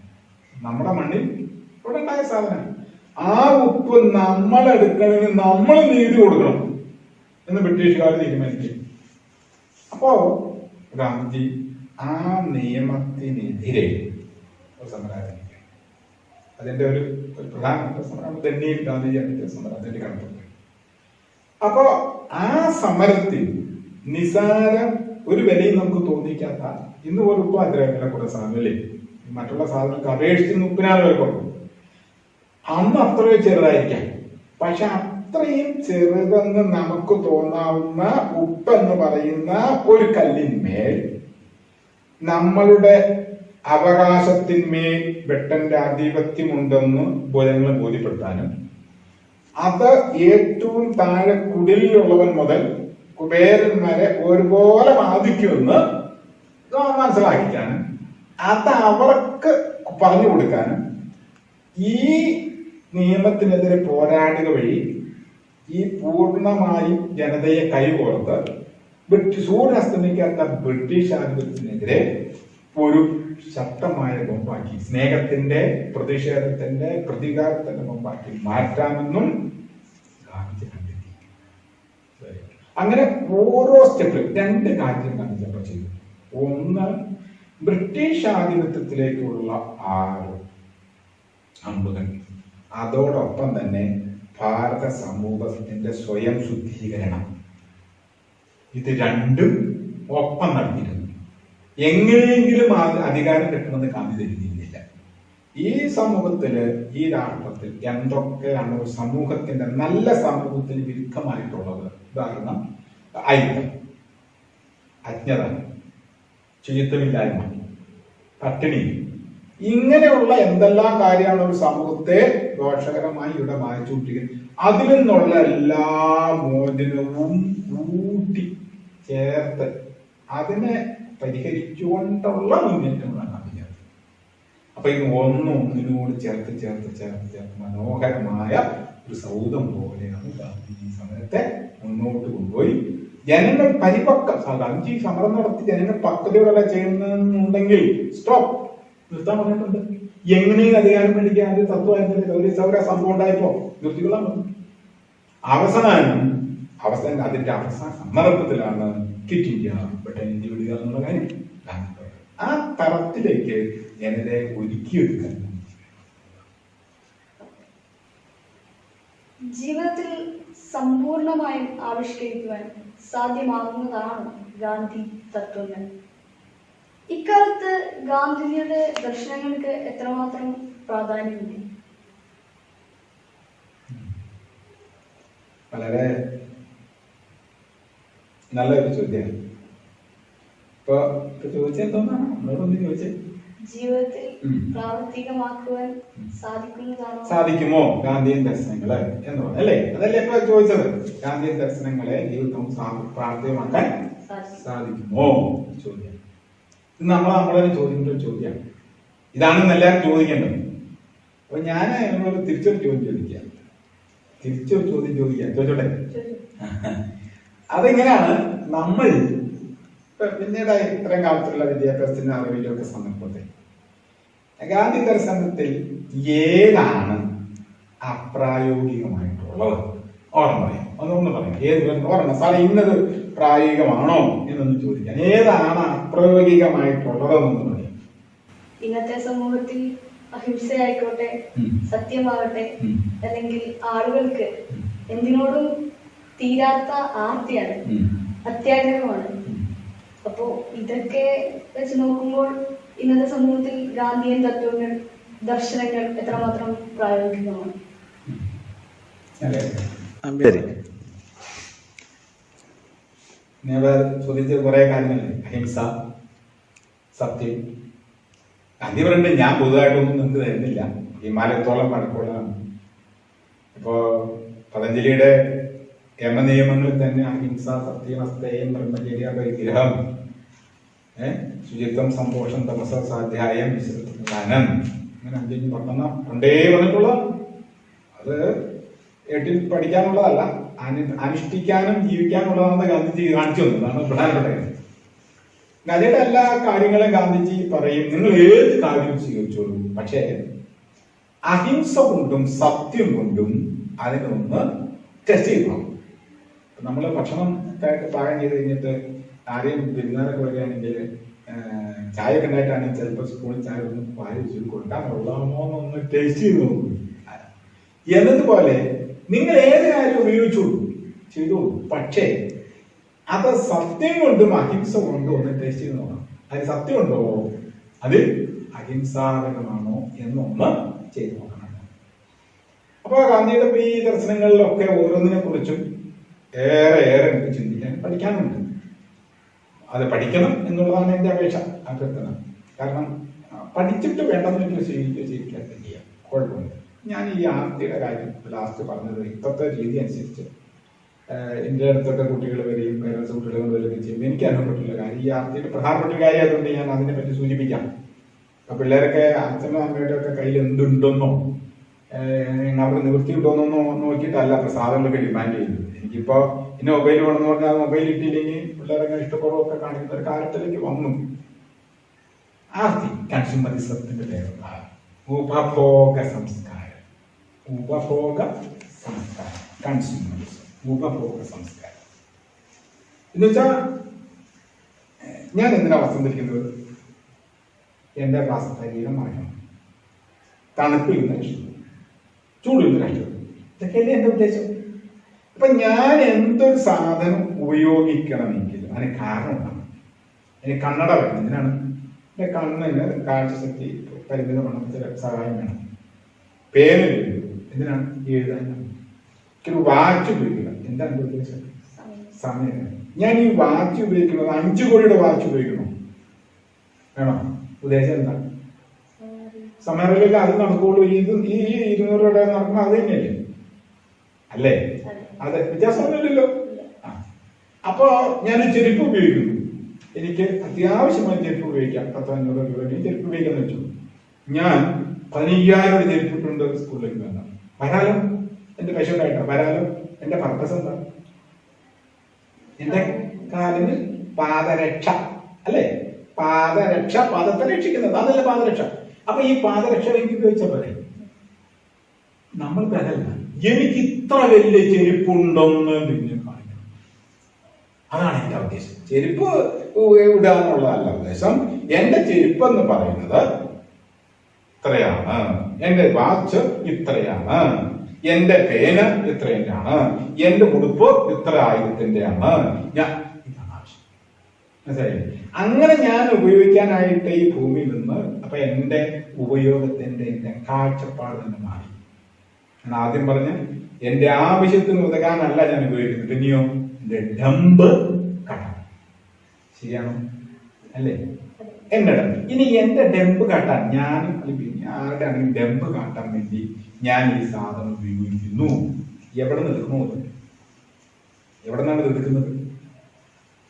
നമ്മുടെ മണ്ണിൽ ഇവിടെ ഉണ്ടായ സാധനം. ആ ഉപ്പ് നമ്മളെടുക്കണതിന് നമ്മൾ നീതി കൊടുക്കണം എന്ന് ബ്രിട്ടീഷുകാർ തീരുമാനിക്കും. അപ്പോ ഗാന്ധി ആ നിയമത്തിനെതിരെ സമരം ആരംഭിക്കുക. അതിന്റെ ഒരു പ്രധാനപ്പെട്ട സമരം ഡൽഹിയിൽ ഗാന്ധിജി അടുത്ത സമരം അതിന്റെ കടന്നു. അപ്പോ ആ സമരത്തിൽ നിസാരം ഒരു വിലയും നമുക്ക് തോന്നിക്കാത്ത ഇന്ന് ഒരു ഉപ്പ് അതിരവില കൂടെ സാധനമല്ലേ, മറ്റുള്ള സാധനങ്ങൾക്ക് അപേക്ഷിച്ച് ഉപ്പിനാണ് വില കുറവ്. അന്ന് അത്രയും ചെറുതായിരിക്കാം, പക്ഷെ അത്രയും ചെറുതെന്ന് നമുക്ക് തോന്നാവുന്ന ഉപ്പെന്ന് പറയുന്ന ഒരു കല്ലിന്മേൽ നമ്മളുടെ അവകാശത്തിന്മേൽ ബ്രിട്ടന്റെ ആധിപത്യമുണ്ടെന്ന് ജനങ്ങളെ ബോധ്യപ്പെടുത്താനും അത് ഏറ്റവും താഴെ കുടിലുള്ളവൻ മുതൽ കുബേരൻ വരെ ഒരുപോലെ ബാധിക്കുമെന്ന് മനസ്സിലാക്കിക്കാനും അത് അവർക്ക് പറഞ്ഞു കൊടുക്കാനും ഈ നിയമത്തിനെതിരെ പോരാടുക വഴി ഈ പൂർണ്ണമായും ജനതയെ കൈകോർത്ത് സൂര്യനസ്തമിക്കാത്ത ബ്രിട്ടീഷ് ആധിപത്യത്തിനെതിരെ ഒരു ശക്തമായ ബോംബാക്കി, സ്നേഹത്തിന്റെ, പ്രതിഷേധത്തിന്റെ, പ്രതികാരത്തിന്റെ ബോംബാക്കി മാറ്റാമെന്നും ഗാന്ധിജി കണ്ടെത്തി. അങ്ങനെ ഓരോ സ്റ്റെപ്പിലും 2 കാര്യം ഗാന്ധിജി അപ്പോൾ ചെയ്തു. ഒന്ന്, ബ്രിട്ടീഷ് ആധിപത്യത്തിലേക്കുള്ള 6 അമ്പുകൾ, അതോടൊപ്പം തന്നെ ഭാരത സമൂഹത്തിന്റെ സ്വയം ശുദ്ധീകരണം. ഇത് രണ്ടും ഒപ്പം നടത്തിയിരുന്നു. എങ്ങനെയെങ്കിലും അധികാരം കിട്ടണമെന്ന് ഗാന്ധി കരുതിയിരുന്നില്ല. ഈ സമൂഹത്തില്, ഈ രാഷ്ട്രത്തിൽ എന്തൊക്കെയാണ് ഒരു സമൂഹത്തിന്റെ, നല്ല സമൂഹത്തിന് വിരുദ്ധമായിട്ടുള്ളത്? ഉദാഹരണം, അയിത്തം, അജ്ഞത, ശുചിത്വമില്ലായ്മ, പട്ടിണി, ഇങ്ങനെയുള്ള എന്തെല്ലാം കാര്യമാണ് ഒരു സമൂഹത്തെ ദോഷകരമായി ഇവിടെ വായിച്ചുകൊണ്ടിരിക്കുന്നത്, അതിൽ നിന്നുള്ള എല്ലാ മോചനവും കൂട്ടി ചേർത്ത് അതിനെ പരിഹരിച്ചുകൊണ്ടുള്ള മുന്നേറ്റങ്ങളാണ് അതിനകത്ത്. അപ്പൊ ഇത് ഒന്നിനോട് ചേർത്ത് ചേർത്ത് ചേർത്ത് ചേർത്ത് മനോഹരമായ ഒരു സൗധം പോലെയാണ് ഗാന്ധിജി സമരത്തെ മുന്നോട്ട് കൊണ്ടുപോയി. ജനങ്ങൾ ഗാന്ധിജി സമരം നടത്തി ജനങ്ങൾ പക്വതയോടെ ചെയ്യുന്നുണ്ടെങ്കിൽ സ്റ്റോപ്പ്, നിർത്താൻ പറഞ്ഞിട്ടുണ്ട്. എങ്ങനെയും അധികാരം മേടിക്കാൻ തത്വമായിരുന്നു ഒരു സംഭവം ഉണ്ടായപ്പോ നിർത്തിക്കൊള്ളാൻ പറഞ്ഞു. അവസാനം അതിന്റെ അവസാന സന്ദർഭത്തിലാണ് ക്വിറ്റ് ഇന്ത്യ ബ്രിട്ടൻ ഇന്ത്യ വിടുക എന്നുള്ള കാര്യം ആ തരത്തിലേക്ക് ജനതയെ ഒരുക്കിയെടുക്കാൻ. ജീവിതത്തിൽ സമ്പൂർണമായും ആവിഷ്കരിക്കുവാൻ സാധ്യമാകുന്നതാണ് ഗാന്ധി തത്വങ്ങൾ. ഇക്കാലത്ത് ഗാന്ധിജിയുടെ ദർശനങ്ങൾക്ക് എത്രമാത്രം പ്രാധാന്യമുണ്ട്? വളരെ നല്ലൊരു ചോദ്യമാണ്. ഇപ്പൊ ചോദിച്ചെന്തോന്നാണ് നമ്മളോടൊന്ന് ചോദിച്ചേ, ജീവിതത്തിൽ പ്രാവർത്തികമാക്കുവാൻ സാധിക്കുമോ ഗാന്ധിയൻ ദർശനങ്ങള് എന്ന് അല്ലേ? അതല്ലേ ഇപ്പൊ ചോദിച്ചത്. ഗാന്ധിയൻ ദർശനങ്ങളെ ജീവിതം പ്രാവർത്തികമാക്കാൻ സാധിക്കുമോ ചോദ്യം. ഇത് നമ്മളെ ചോദിക്കേണ്ട ഒരു ചോദ്യമാണ്. ഇതാണെന്ന് എല്ലാവരും ചോദിക്കേണ്ടത്. അപ്പൊ ഞാൻ എന്നോട് തിരിച്ചൊരു ചോദിക്കാം. ചോദിച്ചോട്ടെ. അതെങ്ങനെയാണ് നമ്മൾ പിന്നീട് ഇത്രയും കാലത്തുള്ള വിദ്യാഭ്യാസത്തിന്റെ അറിവിലൊക്കെ സന്ദർഭത്തിൽ ഗാന്ധി ദർശനത്തിൽ ഏതാണ് അപ്രായോഗികമായിട്ടുള്ളത്? ഓർമ്മ പറയാം, അതൊന്ന് പറയാം. ഏത് ഓർമ്മ സാറേ ഇന്നത് പ്രായോഗികമാണോ എന്നൊന്ന് ചോദിക്കാം. ഏതാണ് അപ്രായോഗികമായിട്ടുള്ളതെന്നൊന്ന് പറയാം. ഇന്നത്തെ സമൂഹത്തിൽ അഹിംസയായിക്കോട്ടെ, സത്യമാകട്ടെ, അല്ലെങ്കിൽ ആളുകൾക്ക് എന്തിനോടും തീരാത്ത ആർത്തിയാണ്, അത്യാഗ്രഹമാണ്. അപ്പോ ഇതൊക്കെ വെച്ച് നോക്കുമ്പോൾ ഇന്നത്തെ സമൂഹത്തിൽ ഗാന്ധിയൻ തത്വങ്ങൾ, ദർശനങ്ങൾ എത്രമാത്രം പ്രായോഗികമാണ്? ചോദിച്ച കുറെ കാര്യങ്ങളല്ലേ, അഹിംസ, സത്യം. ഗാന്ധി പറഞ്ഞിട്ട് ഞാൻ പൊതുവായിട്ടൊന്നും നിങ്ങൾക്ക് തരുന്നില്ല, ഹിമാലയത്തോളം പഴക്കമുള്ളതാണ്. ഇപ്പോ പതഞ്ജലിയുടെ യമനിയമങ്ങളിൽ തന്നെ അഹിംസ, സത്യം, അസ്തേയം, ബ്രഹ്മചര്യ, പരിഗ്രഹം, ശുചിത്വം, സന്തോഷം, തപസ്, സ്വാധ്യായം, വിശ്രമം, അങ്ങനെ 5 പറഞ്ഞ കൊണ്ടേ വന്നിട്ടുള്ള. അത് ഏട്ടിൽ പഠിക്കാനുള്ളതല്ല, അനുഷ്ഠിക്കാനും ജീവിക്കാനുള്ളതാണെന്ന് ഗാന്ധിജി കാണിച്ചു തന്നു. അതാണ് പ്രധാനപ്പെട്ട കാര്യം. ഗാന്ധിയുടെ എല്ലാ കാര്യങ്ങളും ഗാന്ധിജി പറയും, നിങ്ങൾ ഏത് കാര്യം സ്വീകരിച്ചോളൂ, പക്ഷേ അഹിംസ കൊണ്ടും സത്യം കൊണ്ടും അതിനൊന്ന് ടെസ്റ്റ് ചെയ്യണം. നമ്മൾ ഭക്ഷണം പാകം ചെയ്ത് കഴിഞ്ഞിട്ട് ആരെയും പെരുന്നാളൊക്കെ വരികയാണെങ്കിൽ ചായ ഒക്കെ ഉണ്ടായിട്ടാണെങ്കിൽ ചിലപ്പോൾ സ്പൂണിൽ ചായ ഒന്ന് പാല് വെച്ച് കൊടുക്കാൻ കൊള്ളാമോ എന്നൊന്ന് ടേസ്റ്റ് ചെയ്ത് നോക്കും. എന്നതുപോലെ നിങ്ങൾ ഏത് കാര്യം ഉപയോഗിച്ചോളൂ, ചെയ്തോളൂ, പക്ഷേ അത് സത്യം കൊണ്ടും അഹിംസ കൊണ്ടും ഒന്ന് ടേസ്റ്റ് ചെയ്ത് നോക്കണം. അതിൽ സത്യമുണ്ടോ, അത് അഹിംസാപരമാണോ എന്നൊന്ന് ചെയ്തു നോക്കണം. അപ്പൊ ഗാന്ധിയുടെ ഈ ദർശനങ്ങളിലൊക്കെ ഓരോന്നിനെ കുറിച്ചും ഏറെ നമുക്ക് ചിന്തിക്കാൻ പഠിക്കാനുണ്ട്. അത് പഠിക്കണം എന്നുള്ളതാണ് എൻ്റെ അപേക്ഷ, അഭ്യർത്ഥന. കാരണം പഠിച്ചിട്ട് വേണ്ടെന്ന് ശരിക്കാൻ ചെയ്യാം, കുഴപ്പമില്ല. ഞാൻ ഈ ആർത്തിയുടെ കാര്യം ലാസ്റ്റ് പറഞ്ഞത് ഇപ്പോഴത്തെ രീതി അനുസരിച്ച് എൻ്റെ അടുത്തൊക്കെ കുട്ടികൾ വരികയും പേരൻസ് കുട്ടികൾ വരികയും ചെയ്യുമ്പോൾ എനിക്ക് അനുഭവപ്പെട്ടില്ല കാര്യം ഈ ആർത്തിയുടെ പ്രധാനപ്പെട്ട കാര്യം അതുകൊണ്ട് ഞാൻ അതിനെ പറ്റി സൂചിപ്പിക്കാം. അപ്പൊ പിള്ളേരൊക്കെ അച്ഛനും അമ്മയുടെ ഒക്കെ കയ്യിൽ എന്തുണ്ടെന്നോ അവർക്ക് നിവൃത്തിയുണ്ടോന്നോ നോക്കിയിട്ടല്ല പ്രസാദങ്ങളൊക്കെ ഡിമാൻഡ് ചെയ്യുന്നത്. എനിക്കിപ്പോ ഇനി മൊബൈൽ വേണമെന്ന് പറഞ്ഞാൽ മൊബൈൽ കിട്ടിയില്ലെങ്കിൽ പിള്ളേരൊക്കെ ഇഷ്ടക്കുറവൊക്കെ കാണിക്കുന്ന ഒരു കാലത്തിലേക്ക് വന്നു. ആർത്തി കൺസ്യൂമറിസത്തിന്റെ പേരുള്ള ഉപഭോഗ സംസ്കാരം, കൺസ്യൂമറിസം, ഉപഭോഗ സംസ്കാരം എന്നുവെച്ചാ ഞാൻ എന്തിനാ വസ്ത്രം ധരിക്കുന്നത്? എന്റെ ശരീരം മാറ്റണം, തണുപ്പിൽ നിന്ന് രക്ഷപ്പെടും, ചൂടിൽ നിന്ന് രക്ഷപ്പെടും, ഇതൊക്കെയല്ലേ എന്റെ ഉദ്ദേശം. അപ്പൊ ഞാൻ എന്തൊരു സാധനം ഉപയോഗിക്കണമെങ്കിൽ അതിന് കാരണം ഉണ്ടാകും. എനിക്ക് കണ്ണട വേണം, എന്തിനാണ്? എന്റെ കണ്ണിന് കാഴ്ചശക്തി പരിമിതമാണ്, സഹായം വേണം. പേന എന്തിനാണ്? എഴുതാനാണ്. ഒരു വാച്ച് ഉപയോഗിക്കണം, എന്താണ് എന്റെ ഉദ്ദേശം? സമയം. ഞാൻ ഈ വാച്ച് ഉപയോഗിക്കുന്നത് 5 കോടിയുടെ വാച്ച് ഉപയോഗിക്കണം വേണം, ഉദ്ദേശം എന്താണ്? സമയങ്ങളിലേക്ക് അത് നടക്കുള്ളൂ. ഈ 200 രൂപയുടെ നടക്കുന്ന അത് തന്നെയല്ലേ, അല്ലേ? അത് വ്യത്യാസമൊന്നുമില്ലല്ലോ. അപ്പൊ ഞാൻ ചെരുപ്പ് ഉപയോഗിക്കുന്നു, എനിക്ക് അത്യാവശ്യമായി ചെരുപ്പ് ഉപയോഗിക്കാം, 10-500 രൂപ ചെരുപ്പ് ഉപയോഗിക്കാന്ന് വെച്ചു. ഞാൻ 15,000 ചെരുപ്പിട്ടുണ്ട് സ്കൂളിലേക്ക് വേണ്ട, വരാലോ, എന്റെ പേഷ്യൻ്റായിട്ടാണ് വരാലോ. എന്റെ പർപ്പസ് എന്താ? എന്റെ കാലിന് പാദരക്ഷ, അല്ലേ? പാദരക്ഷ, പാദത്തെ രക്ഷിക്കുന്നത്, അതല്ല പാദരക്ഷ. അപ്പൊ ഈ പാദരക്ഷ എനിക്ക് ഉപയോഗിച്ച പോലെ നമ്മൾ അതല്ല, എനിക്ക് ഇത്ര വലിയ ചെരുപ്പുണ്ടെന്ന് പിന്നെ കാണിക്കണം. അതാണ് എന്റെ ഉദ്ദേശം. ചെരുപ്പ് ഇടാന്നുള്ളതല്ല ഉദ്ദേശം. എന്റെ ചെരുപ്പ് എന്ന് പറയുന്നത് ഇത്രയാണ്, എന്റെ വാച്ച് ഇത്രയാണ്, എന്റെ പേന ഇത്രയാണ്, എന്റെ ഉടുപ്പ് ഇത്ര 1000-ന്റെയാണ്. ഇതാണ് ആവശ്യം, മനസ്സിലായില്ലേ? അങ്ങനെ ഞാൻ ഉപയോഗിക്കാനായിട്ട് ഈ ഭൂമിയിൽ നിന്ന്, അപ്പൊ എന്റെ ഉപയോഗത്തിന്റെ എന്റെ കാഴ്ചപ്പാട് തന്നെ മാറി. ഞാൻ ആദ്യം പറഞ്ഞ എന്റെ ആവശ്യത്തിന് ഉതകാനല്ല ഞാൻ ഉപയോഗിക്കുന്നത്, പിന്നെയോ എന്റെ ഡംബ് കട്ടാൻ. ശരിയാണോ? അല്ലേ? എന്റെ ഡംബ്. ഇനി എന്റെ ഡംബ് കാട്ടാൻ ഞാൻ ആരുടെ ആണെങ്കിൽ ഡംബ് കാട്ടാൻ വേണ്ടി ഞാൻ ഈ സാധനം ഉപയോഗിക്കുന്നു. എവിടെ നിന്ന് എടുക്കണോ? എവിടെ നിന്നാണ് എടുക്കുന്നത്?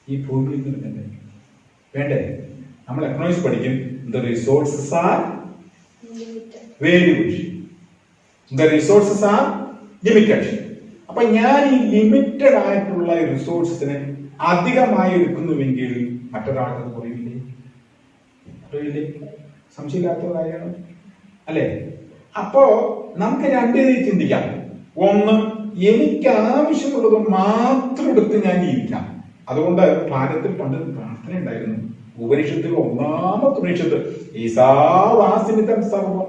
ഈ ഭൂമിയിൽ നിന്ന് തന്നെ വേണ്ടേ? നമ്മൾ എക്കണോമിക്സ് പഠിക്കും. The resources are very good. The resources are limited. അപ്പൊ ഞാൻ ഈ ലിമിറ്റഡ് ആയിട്ടുള്ള റിസോഴ്സിനെ അധികമായി എടുക്കുന്നുവെങ്കിൽ മറ്റൊരാൾക്ക് കുറയില്ലേ? കുറയില്ലേ? സംശയമില്ലാത്ത കാര്യമാണ്, അല്ലേ? അപ്പോ നമുക്ക് രണ്ട് രീതിയിൽ ചിന്തിക്കാം. ഒന്ന്, എനിക്ക് ആവശ്യമുള്ളത് മാത്രം എടുത്ത് ഞാൻ ജീവിക്കാം. അതുകൊണ്ട് ഭാരതത്തിൽ പണ്ട് പ്രാർത്ഥന ഉണ്ടായിരുന്നു. ഉപനിഷത്തിൽ 1-ാമത്തെ ഉപനിഷത്ത് ഈസാവാസിനിതം സർവം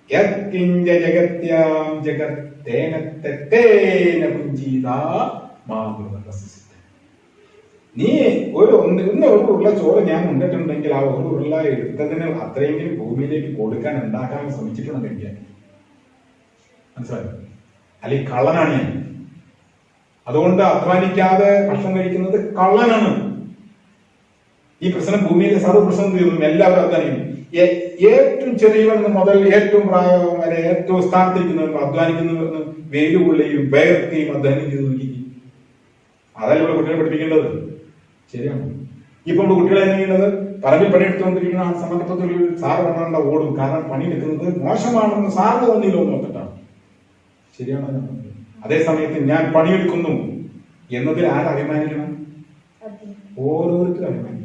യത്കിഞ്ച ജഗത്യാം ജഗത്തേന തെറ്റേന പുഞ്ചീതാ മാതൃവസിദ്ധ. നീ ഒരു ഉരുള ചോറ് ഞാൻ ഉണ്ടിട്ടുണ്ടെങ്കിൽ ആ ഒരു ഉരുള എടുത്തതിന് അത്രയെങ്കിലും ഭൂമിയിലേക്ക് കൊടുക്കാൻ ഉണ്ടാക്കാൻ ശ്രമിച്ചിട്ടുണ്ട് കഴിക്കാൻ. മനസ്സിലായോ? അല്ലെങ്കിൽ കള്ളനാണ് ഞാൻ. അതുകൊണ്ട് അധ്വാനിക്കാതെ ഭക്ഷണം കഴിക്കുന്നത് കള്ളനാണ്. ഈ പ്രശ്നം ഭൂമിയിലെ സർവ്വ പ്രശ്നം തീർന്നു. എല്ലാവരും അധ്വാനിക്കും. ഏറ്റവും ചെറിയവൻ മുതൽ ഏറ്റവും പ്രായം വരെ ഏറ്റവും സ്ഥാനത്തിരിക്കുന്നവർ അധ്വാനിക്കുന്നവർക്ക് വെയിലുകൊള്ളിയും വേർക്കുകയും അധ്വാനിക്കുന്നത് നോക്കി. അതല്ല ഇവിടെ കുട്ടികളെ പഠിപ്പിക്കേണ്ടത്. ശരിയാണ്. ഇപ്പൊ നമ്മുടെ കുട്ടികളെ എന്താ ചെയ്യുന്നത്? പറമ്പിൽ പണിയെടുത്തുകൊണ്ടിരിക്കുന്ന ആ സന്ദർഭത്തിൽ സാറ് പറഞ്ഞ ഓടും. കാരണം പണിയെടുക്കുന്നത് മോശമാണെന്ന് സാറിന് തോന്നിയില്ലോ നോക്കിട്ടാണ്. ശരിയാണോ? അതേ സമയത്ത് ഞാൻ പണിയെടുക്കുന്നു എന്നതിൽ ആരഭിമാനിക്കണം? ഓരോരുത്തരും അഭിമാനിക്കണം.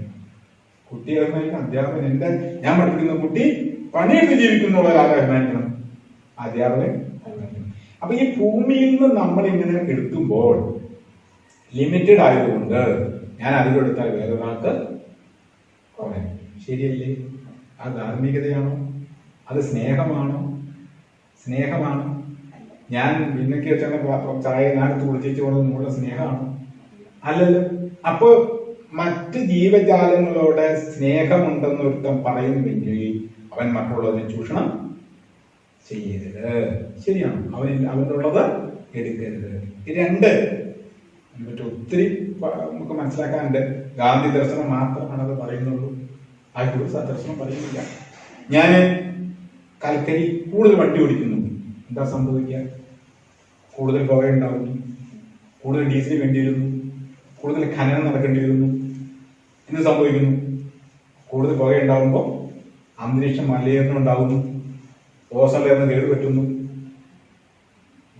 കുട്ടി അഭിമാനിക്കണം, അധ്യാപകൻ. എന്റെ ഞാൻ പഠിപ്പിക്കുന്ന കുട്ടി പണിയെടുത്ത് ജീവിക്കുന്നുള്ള ആരഭിമാനിക്കണം? അധ്യാപകൻ അഭിമാനിക്കണം. അപ്പൊ ഈ ഭൂമിയിൽ നിന്ന് നമ്മൾ ഇങ്ങനെ എടുക്കുമ്പോൾ ലിമിറ്റഡ് ആയതുകൊണ്ട് ഞാൻ അധികം എടുത്താൽ വേറൊരാൾക്ക് കുറയും. ശരിയല്ലേ? ആ ധാർമ്മികതയാണോ? അത് സ്നേഹമാണോ? സ്നേഹമാണോ? ഞാൻ പിന്നൊക്കെ ചായ ഞാനെടുത്ത് കുളിച്ചേച്ച് കൊണ്ട് നിന്നുള്ള സ്നേഹമാണോ? അല്ലല്ലോ. അപ്പൊ മറ്റ് ജീവജാലങ്ങളോട് സ്നേഹമുണ്ടെന്ന് ഒരുത്തം പറയുന്നുവെങ്കിൽ അവൻ മറ്റുള്ളവരെ ചൂഷണം ചെയ്യരുത്. ശരിയാണ്. അവനുള്ളത് എടുക്കരുത്. രണ്ട്, മറ്റു ഒത്തിരി നമുക്ക് മനസ്സിലാക്കാനുണ്ട്. ഗാന്ധി ദർശനം മാത്രമാണ് അത് പറയുന്നുള്ളൂ. ആ കൂടുതൽ സദർശനം പറയുന്നില്ല. ഞാൻ കൽക്കരി കൂടുതൽ വണ്ടി ഓടിക്കുന്നു, എന്താ സംഭവിക്കുക? കൂടുതൽ പുക ഉണ്ടാവുന്നു, കൂടുതൽ ഡീസൽ വേണ്ടി വരുന്നു, കൂടുതൽ ഖനനം നടക്കേണ്ടി വരുന്നു. എന്ത് സംഭവിക്കുന്നു? കൂടുതൽ പുക ഉണ്ടാകുമ്പോൾ അന്തരീക്ഷം മലിനീകരണം ഉണ്ടാകുന്നു, ഓസോൺ ലെയറിന് കേടുപറ്റുന്നു,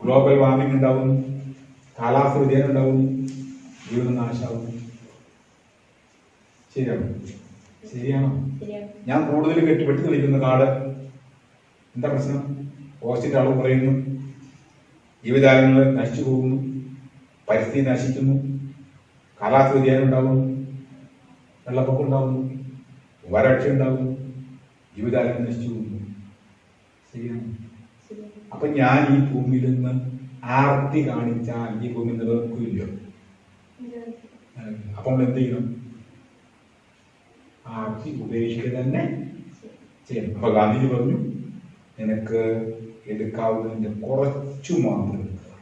ഗ്ലോബൽ വാർമിംഗ് ഉണ്ടാകുന്നു, കാലാവസ്ഥ വ്യതിയാനം ഉണ്ടാകുന്നു, ജീവിതം നാശമാകുന്നു. ശരിയാണോ? ശരിയാണോ? ഞാൻ കൂടുതൽ വെട്ടി നിൽക്കുന്ന കാട് എന്താ പ്രശ്നം? ഓക്സിജന്റെ അളവ് കുറയുന്നു, ജീവജാലങ്ങൾ നശിച്ചു പോകുന്നു, പരിസ്ഥിതി നശിക്കുന്നു, കാലാവസ്ഥ വ്യതിയാനം ഉണ്ടാകുന്നു, വെള്ളപ്പൊക്കം ഉണ്ടാകുന്നു, വരൾച്ച ഉണ്ടാകുന്നു, ജീവജാലങ്ങൾ നശിച്ചു പോകുന്നു. ശരിയാണ്. അപ്പൊ ഞാൻ ഈ ഭൂമിയിൽ നിന്ന് ആർത്തി കാണിച്ചാൽ ഈ ഭൂമി നിലനിൽക്കില്ല. അപ്പൊ നമ്മൾ എന്ത് ചെയ്യണം? ആർത്തി ഉപേക്ഷിക്കുക തന്നെ ചെയ്യണം. അപ്പൊ ഗാന്ധിജി പറഞ്ഞു, നിനക്ക് എടുക്കാവുന്നതിന്റെ കുറച്ചു മാത്രം എടുക്കുക.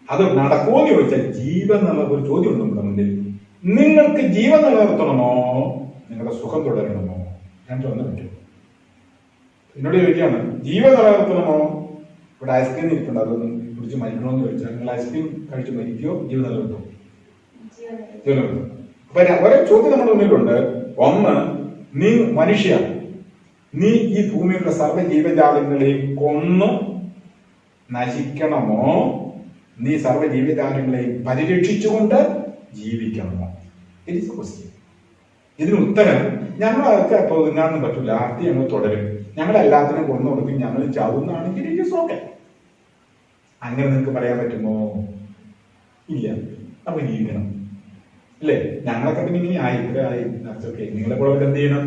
അത് നടക്കുമോന്ന് ചോദിച്ചാൽ ജീവൻ എന്നുള്ള ഒരു ചോദ്യം ഉണ്ട് നമ്മുടെ മുന്നിൽ. നിങ്ങൾക്ക് ജീവൻ നിലനിർത്തണമോ നിങ്ങളുടെ സുഖം തുടരണമോ? ഞാൻ ചോദിക്കാൻ പറ്റും. എന്നോട് ചോദിക്കുകയാണ് ജീവൻ നിലനിർത്തണമോ? ഇവിടെ ഐസ്ക്രീം ഇരിപ്പുണ്ട്, അതൊന്നും കുടിച്ച് മരിക്കണമെന്ന് ചോദിച്ചാൽ നിങ്ങൾ ഐസ്ക്രീം കഴിച്ച് മരിക്കുകയോ ജീവൻ നിലനിർത്തുമോ? ജീവൻ നിലനിർത്തും. അപ്പൊ ഒരേ ചോദ്യം നമ്മുടെ മുന്നിലുണ്ട്. ഒന്ന്, നീ മനുഷ്യ, നീ ഈ ഭൂമിയിലുള്ള സർവ്വ ജീവജാലങ്ങളെയും കൊന്ന് നശിക്കണമോ? നീ സർവ്വ ജീവജാലങ്ങളെയും പരിരക്ഷിച്ചുകൊണ്ട് ജീവിക്കണമോ? It is a question. ഇതിന് ഉത്തരം ഞങ്ങളൊക്കെ ഇപ്പോൾ ഒതുങ്ങാനൊന്നും പറ്റില്ല, ആർത്തി ഞങ്ങൾ തുടരും, ഞങ്ങളെല്ലാത്തിനും കൊന്നു കൊടുക്കും, ഞങ്ങൾ ചാവുന്നാണെങ്കിൽ ഇറ്റ് ഈസ് ഓക്കെ. അങ്ങനെ നിങ്ങൾക്ക് പറയാൻ പറ്റുമോ? ഇല്ല. അപ്പൊ ജീവിക്കണം അല്ലേ? ഞങ്ങളൊക്കെ പിന്നെ ഇങ്ങനെ ആയി, ഇവിടെ ആയി, ഓക്കെ. നിങ്ങളെ പോലെ എന്ത് ചെയ്യണം?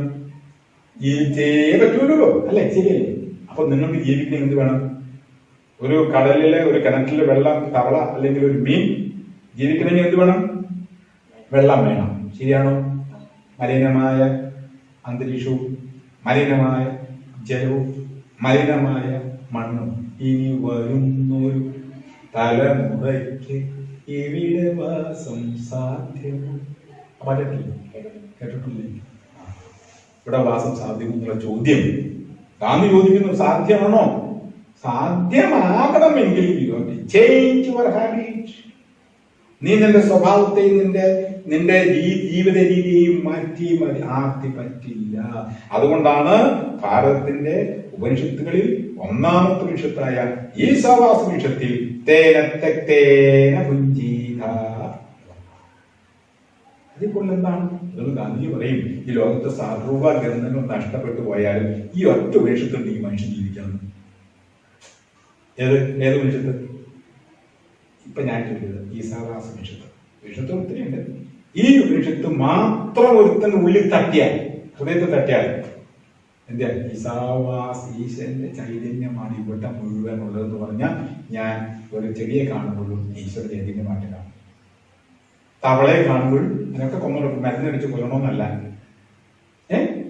ജീവിച്ചേ പറ്റൂലോ, അല്ലെ? ശരിയല്ലേ? അപ്പൊ നിങ്ങൾക്ക് ജീവിക്കണമെങ്കിൽ എന്ത് വേണം? ഒരു കടലിലെ ഒരു കിണറ്റിലെ വെള്ളം, തവള അല്ലെങ്കിൽ ഒരു മീൻ ജീവിക്കണമെങ്കിൽ എന്ത് വേണം? വെള്ളം വേണം. ശരിയാണോ? മലിനമായ അന്തരീക്ഷവും മലിനമായ ജലവും മലിനമായ മണ്ണും ഇനി വരുന്നൊരു തലമുറയ്ക്ക് എവിടെ വാസം സാധ്യമോ? കേട്ടിട്ടില്ലേ? ഇവിടെ വാസം സാധ്യമോ എന്നുള്ള ചോദ്യം ഗാന്ധി ചോദിക്കുന്നു. സാധ്യമാണോ? സാധ്യമാകണമെങ്കിൽ ചേഞ്ച് യുവർ ഹാബിറ്റ്. നീ നിന്റെ സ്വഭാവത്തെയും നിന്റെ ജീവിത രീതിയെയും മാറ്റി ആർത്തി പറ്റില്ല. അതുകൊണ്ടാണ് ഭാരതത്തിന്റെ ഉപനിഷത്തുകളിൽ ഒന്നാമത്തെ ഉപനിഷത്തായ ഈശാവാസ ഉപനിഷത്തിൽ തേന പുഞ്ചീത. അതിപ്പോൾ എന്താണ്? ഇതൊന്ന് ഗാന്ധി പറയും, ഈ ലോകത്തെ സർവ്വ ഗ്രന്ഥങ്ങൾ നഷ്ടപ്പെട്ടു പോയാലും ഈ ഒറ്റ ഉപനിഷത്തുണ്ട് ഈ മനുഷ്യൻ ജീവിക്കണം. ഏത് ഉപനിഷത്ത്? ഇപ്പൊ ഞാൻ ചോദിച്ചത് ഈശാവാസ ഉപനിഷത്ത്. ഉപനിഷത്ത് ഒത്തിരി ഉണ്ട്. ഈ ഉപനിഷത്ത് മാത്രം ഒരുത്തൻ ഉള്ളിൽ തട്ടിയാൽ, ഹൃദയത്തെ തട്ടിയാൽ എന്താ? ഈശന്റെ ചൈതന്യമാണ് ഇവിടെ മുഴുവൻ ഉള്ളതെന്ന് പറഞ്ഞാൽ ഞാൻ ഒരു ചെടിയെ കാണുമ്പോഴും ഈശ്വര ചൈതന്യമായിട്ട് കാണും. തവളയെ കാണുമ്പോഴും അതിനൊക്കെ കൊന്നൊടുക്കും, മരുന്നടിച്ച് കൊല്ലണമെന്നല്ല,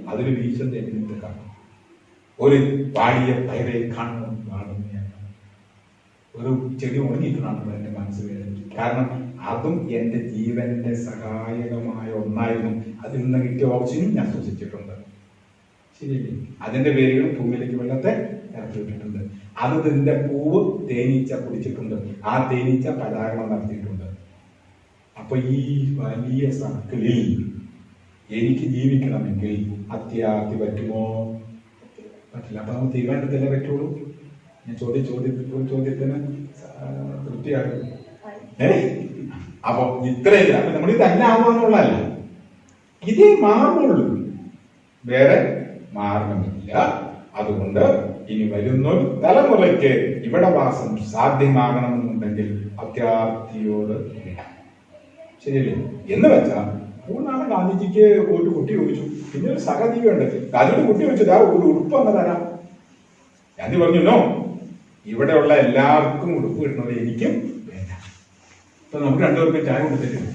അതൊരു ഈശ്വര ചൈതന്യത്തെ കാണും. ഒരു വാടിയ പയറെ കാണുന്നു, ഒരു ചെടി ഉണങ്ങിയിട്ടാണ് എന്റെ മനസ്സ് വേദനിക്കും. കാരണം അതും എന്റെ ജീവന്റെ സഹായകമായ ഒന്നായിരുന്നു. അതിൽ നിന്ന് കിട്ടിയ ഓക്സിജൻ ഞാൻ ശ്വസിച്ചിട്ടുണ്ട്. ശരിയല്ലേ? അതിന്റെ വേരുകൾ ഭൂമിയിലേക്ക് വെള്ളത്തെ ഇറക്കിയിട്ടുണ്ട്. അത് ഇതിന്റെ പൂവ് തേനീച്ച കുടിച്ചിട്ടുണ്ട്. ആ തേനീച്ച പരാഗണം നടത്തിയിട്ടുണ്ട്. അപ്പൊ ഈ വലിയ സർക്കിളിൽ എനിക്ക് ജീവിക്കണമെങ്കിൽ അത്യാർത്തി പറ്റുമോ? പറ്റില്ല. അപ്പൊ നമുക്ക് തീരുമാനത്തിലേ പറ്റുള്ളൂ. ഞാൻ ചോദ്യത്തിന് തൃപ്തിയാകും. അപ്പൊ ഇത്രയില്ല. അപ്പൊ നമ്മൾ ഇത് തന്നെ ആവുകയെന്നുള്ളതല്ല, ഇതേ മാറുള്ളൂ, വേറെ മാറണമെന്നില്ല. അതുകൊണ്ട് ഇനി വരുന്നൊരു തലമുറയ്ക്ക് ഇവിടെ വാസം സാധ്യമാകണമെന്നുണ്ടെങ്കിൽ അത്യാർത്തിയോട് വിടാം. ശരിയല്ലേ? എന്ന് വെച്ചാൽ മൂന്നാണ് ഗാന്ധിജിക്ക് ഒരു കുട്ടി ചോദിച്ചു, പിന്നെ ഒരു സഹജീവിയുണ്ട്. ഗാന്ധിയുടെ കുട്ടി ചോദിച്ചത് ആ ഒരു ഉടുപ്പ് അങ്ങ് തരാം. ഗാന്ധി പറഞ്ഞു, നോ, ഇവിടെയുള്ള എല്ലാവർക്കും ഉടുപ്പ് കിട്ടണത് എനിക്കും വേണ്ട. ഇപ്പൊ നമുക്ക് രണ്ടുപേർക്കും ചായ കൊടുത്തിട്ടുണ്ട്.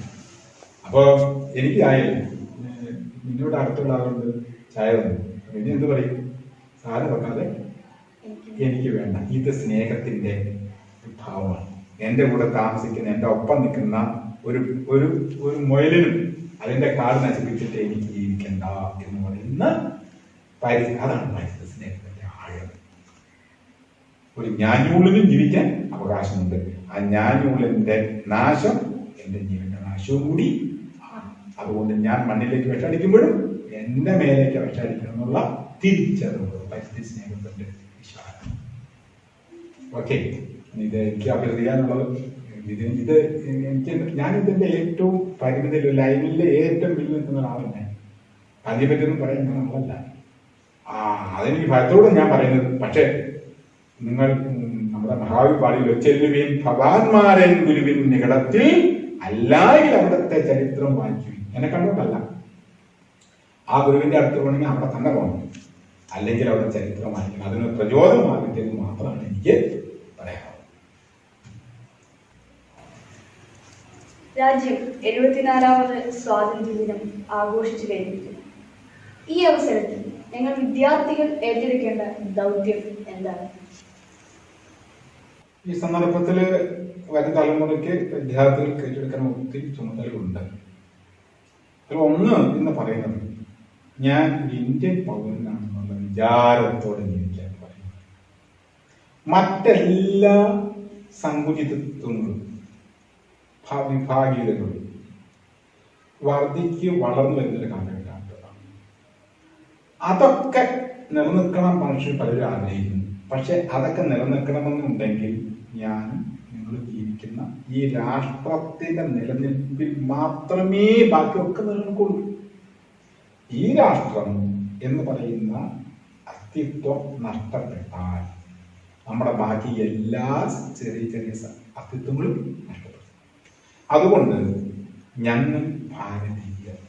അപ്പൊ എനിക്ക് ചായയില്ല, നിന്നോട് അടുത്തുള്ള ആളുണ്ട് ചായ തന്നു. പിന്നെ എന്ത് പറയും? സാരം വെക്കാതെ എനിക്ക് വേണ്ട. ഇത് സ്നേഹത്തിന്റെ ഭാവമാണ്. എന്റെ കൂടെ താമസിക്കുന്ന, എന്റെ ഒപ്പം നിൽക്കുന്ന ഒരു ഒരു ഒരു മുയലിനും അതിന്റെ കാട് നശിപ്പിച്ചിട്ട് എനിക്ക് ജീവിക്കണ്ട എന്ന് പറയുന്ന അതാണ് പരിസ്ഥിതി സ്നേഹത്തിന്റെ ആഴം. ഒരു ഞാഞ്ഞൂളിനും ജീവിക്കാൻ അവകാശമുണ്ട്. ആ ഞാഞ്ഞൂളിന്റെ നാശം എന്റെ ജീവന്റെ നാശവും കൂടി. അതുകൊണ്ട് ഞാൻ മണ്ണിലേക്ക് വിഷടിക്കുമ്പോഴും എന്റെ മേലേക്ക് വിഷടിക്കണം എന്നുള്ള തിരിച്ചറിവ് പരിസ്ഥിതി സ്നേഹത്തിന്റെ വിശ്വാസം. ഓക്കെ, ഇത് എനിക്ക് അഭ്യർത്ഥിക്കാനുള്ളത് ഇത് എനിക്ക് ഞാനിതിന്റെ ഏറ്റവും പരിമിതി ലൈനിലെ ഏറ്റവും വലിയ നിൽക്കുന്ന ഒരാളല്ല. അതിനെ പറ്റിയൊന്നും പറയാൻ ഞാൻ ആളല്ല. അതെനിക്ക് ഭയത്തോടെ ഞാൻ പറയുന്നത്. പക്ഷെ നിങ്ങൾ നമ്മുടെ മഹാവീർ പാടിയിൽ ചെല്ലുവിൻ ഭഗവാന്മാരൻ ഗുരുവിൻ നികടത്തിൽ അല്ലായിൽ അവിടുത്തെ ചരിത്രം വായിക്കുവിൻ. എന്നെ കണ്ടോണ്ടല്ല, ആ ഗുരുവിന്റെ അടുത്ത് പോകണമെങ്കിൽ അവിടെ തന്നെ പോകണം, അല്ലെങ്കിൽ അവിടെ ചരിത്രം വായിക്കണം. അതിന് പ്രചോദനമാകട്ടെന്ന് മാത്രമാണ് എനിക്ക് പറയാനുള്ളത്. രാജ്യം 74ാമത് സ്വാതന്ത്ര്യ ദിനം ആഘോഷിച്ചു കഴിഞ്ഞിരിക്കുന്നു. ഈ അവസരത്തിൽ ഞങ്ങൾ വിദ്യാർത്ഥികൾ ഏറ്റെടുക്കേണ്ട ദൗത്യം എന്താണ്? ഈ സന്ദർഭത്തിൽ വരും തലമുറയ്ക്ക് വിദ്യാർത്ഥികൾക്ക് ഏറ്റെടുക്കാൻ ഒത്തിരി ചുമതലകളുണ്ട്. അതിൽ ഒന്ന് എന്ന് പറയുന്നത്, ഞാൻ ഇന്ത്യൻ പൗരനാണെന്നുള്ള വിചാരത്തോടെ ജീവിക്കുക. മറ്റെല്ലാ സങ്കുചിതത്വങ്ങളും വിഭാഗീയതകളും വളർന്നു വരുന്നൊരു കാലഘട്ടമാണ്. അതൊക്കെ നിലനിൽക്കണം മനുഷ്യൻ പലരും ആഗ്രഹിക്കുന്നു. പക്ഷെ അതൊക്കെ നിലനിൽക്കണമെന്നുണ്ടെങ്കിൽ ഞാൻ നിങ്ങൾ ജീവിക്കുന്ന ഈ രാഷ്ട്രത്തിന്റെ നിലനിൽപ്പിൽ മാത്രമേ ബാക്കിയൊക്കെ നിലനിൽക്കുള്ളൂ. ഈ രാഷ്ട്രം എന്ന് പറയുന്ന അസ്തിത്വം നഷ്ടപ്പെട്ടാൽ നമ്മുടെ ബാക്കി എല്ലാ ചെറിയ ചെറിയ അസ്തിത്വങ്ങളും നഷ്ടപ്പെടും. അതുകൊണ്ട് ഞങ്ങൾ ഭാരതീയർ,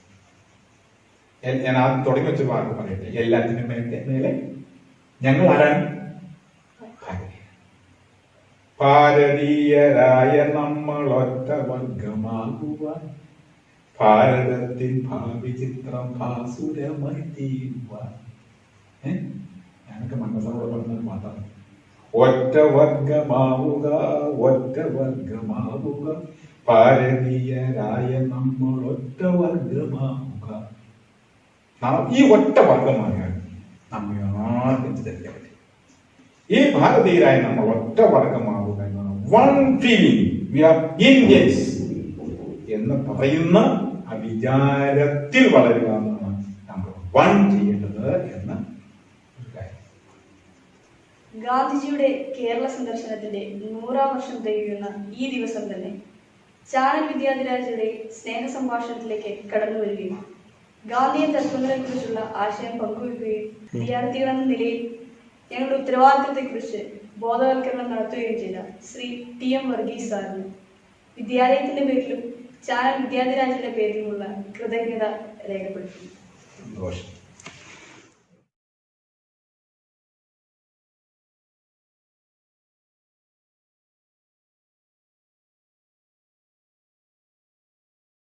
ഞാൻ ആദ്യം തുടങ്ങി വെച്ച വാക്ക് പറയട്ടെ, എല്ലാത്തിനും മേലെ ഞങ്ങൾ ആരാണ്? ഭാരതീയരായ നമ്മൾ ഒറ്റ വർഗമാകുവാൻ, ഭാരതത്തിൻ ഭാവി ചിത്രം ഭാസുരമായി തീരുവാൻ. ഞാനൊക്കെ മനസ്സോടെ പറഞ്ഞ മാത്രം ഒറ്റ വർഗമാവുക, ഒറ്റ വർഗമാവുക, ഭാരതീയരായ നമ്മൾ ഒറ്റ വർഗമാവുക. ഈ ഒറ്റ വർഗമാകാൻ നമ്മെ ആർക്കും ചിന്തിക്കാൻ പറ്റും. ഈ ഭാരതീയരായ നമ്മൾ ഒറ്റ വർഗമാവുക എന്നാണ് one feeling, we are Indians എന്ന് പറയുന്ന ആ വിചാരത്തിൽ വളരുക എന്നാണ് നമ്മൾ വൺ ചെയ്യേണ്ടത് എന്ന ഒരു കാര്യം. ഗാന്ധിജിയുടെ കേരള സന്ദർശനത്തിന്റെ 100-ാം വർഷം തികയുന്ന ഈ ദിവസം തന്നെ ചാനൽ വിദ്യാധിരാജയുടെ സ്നേഹ സംഭാഷണത്തിലേക്ക് കടന്നു വരികയും ഗാന്ധിയൻ തത്വങ്ങളെ കുറിച്ചുള്ള ആശയം പങ്കുവയ്ക്കുകയും വിദ്യാർത്ഥികളെന്ന നിലയിൽ ഞങ്ങളുടെ ഉത്തരവാദിത്തത്തെക്കുറിച്ച് ബോധവൽക്കരണം നടത്തുകയും ചെയ്ത ശ്രീ ടി.എം. വർഗീസ് സാറിന് വിദ്യാലയത്തിന്റെ പേരിലും ചാനൽ വിദ്യാധിരാജന്റെ പേരിലുമുള്ള കൃതജ്ഞത രേഖപ്പെടുത്തുന്നു.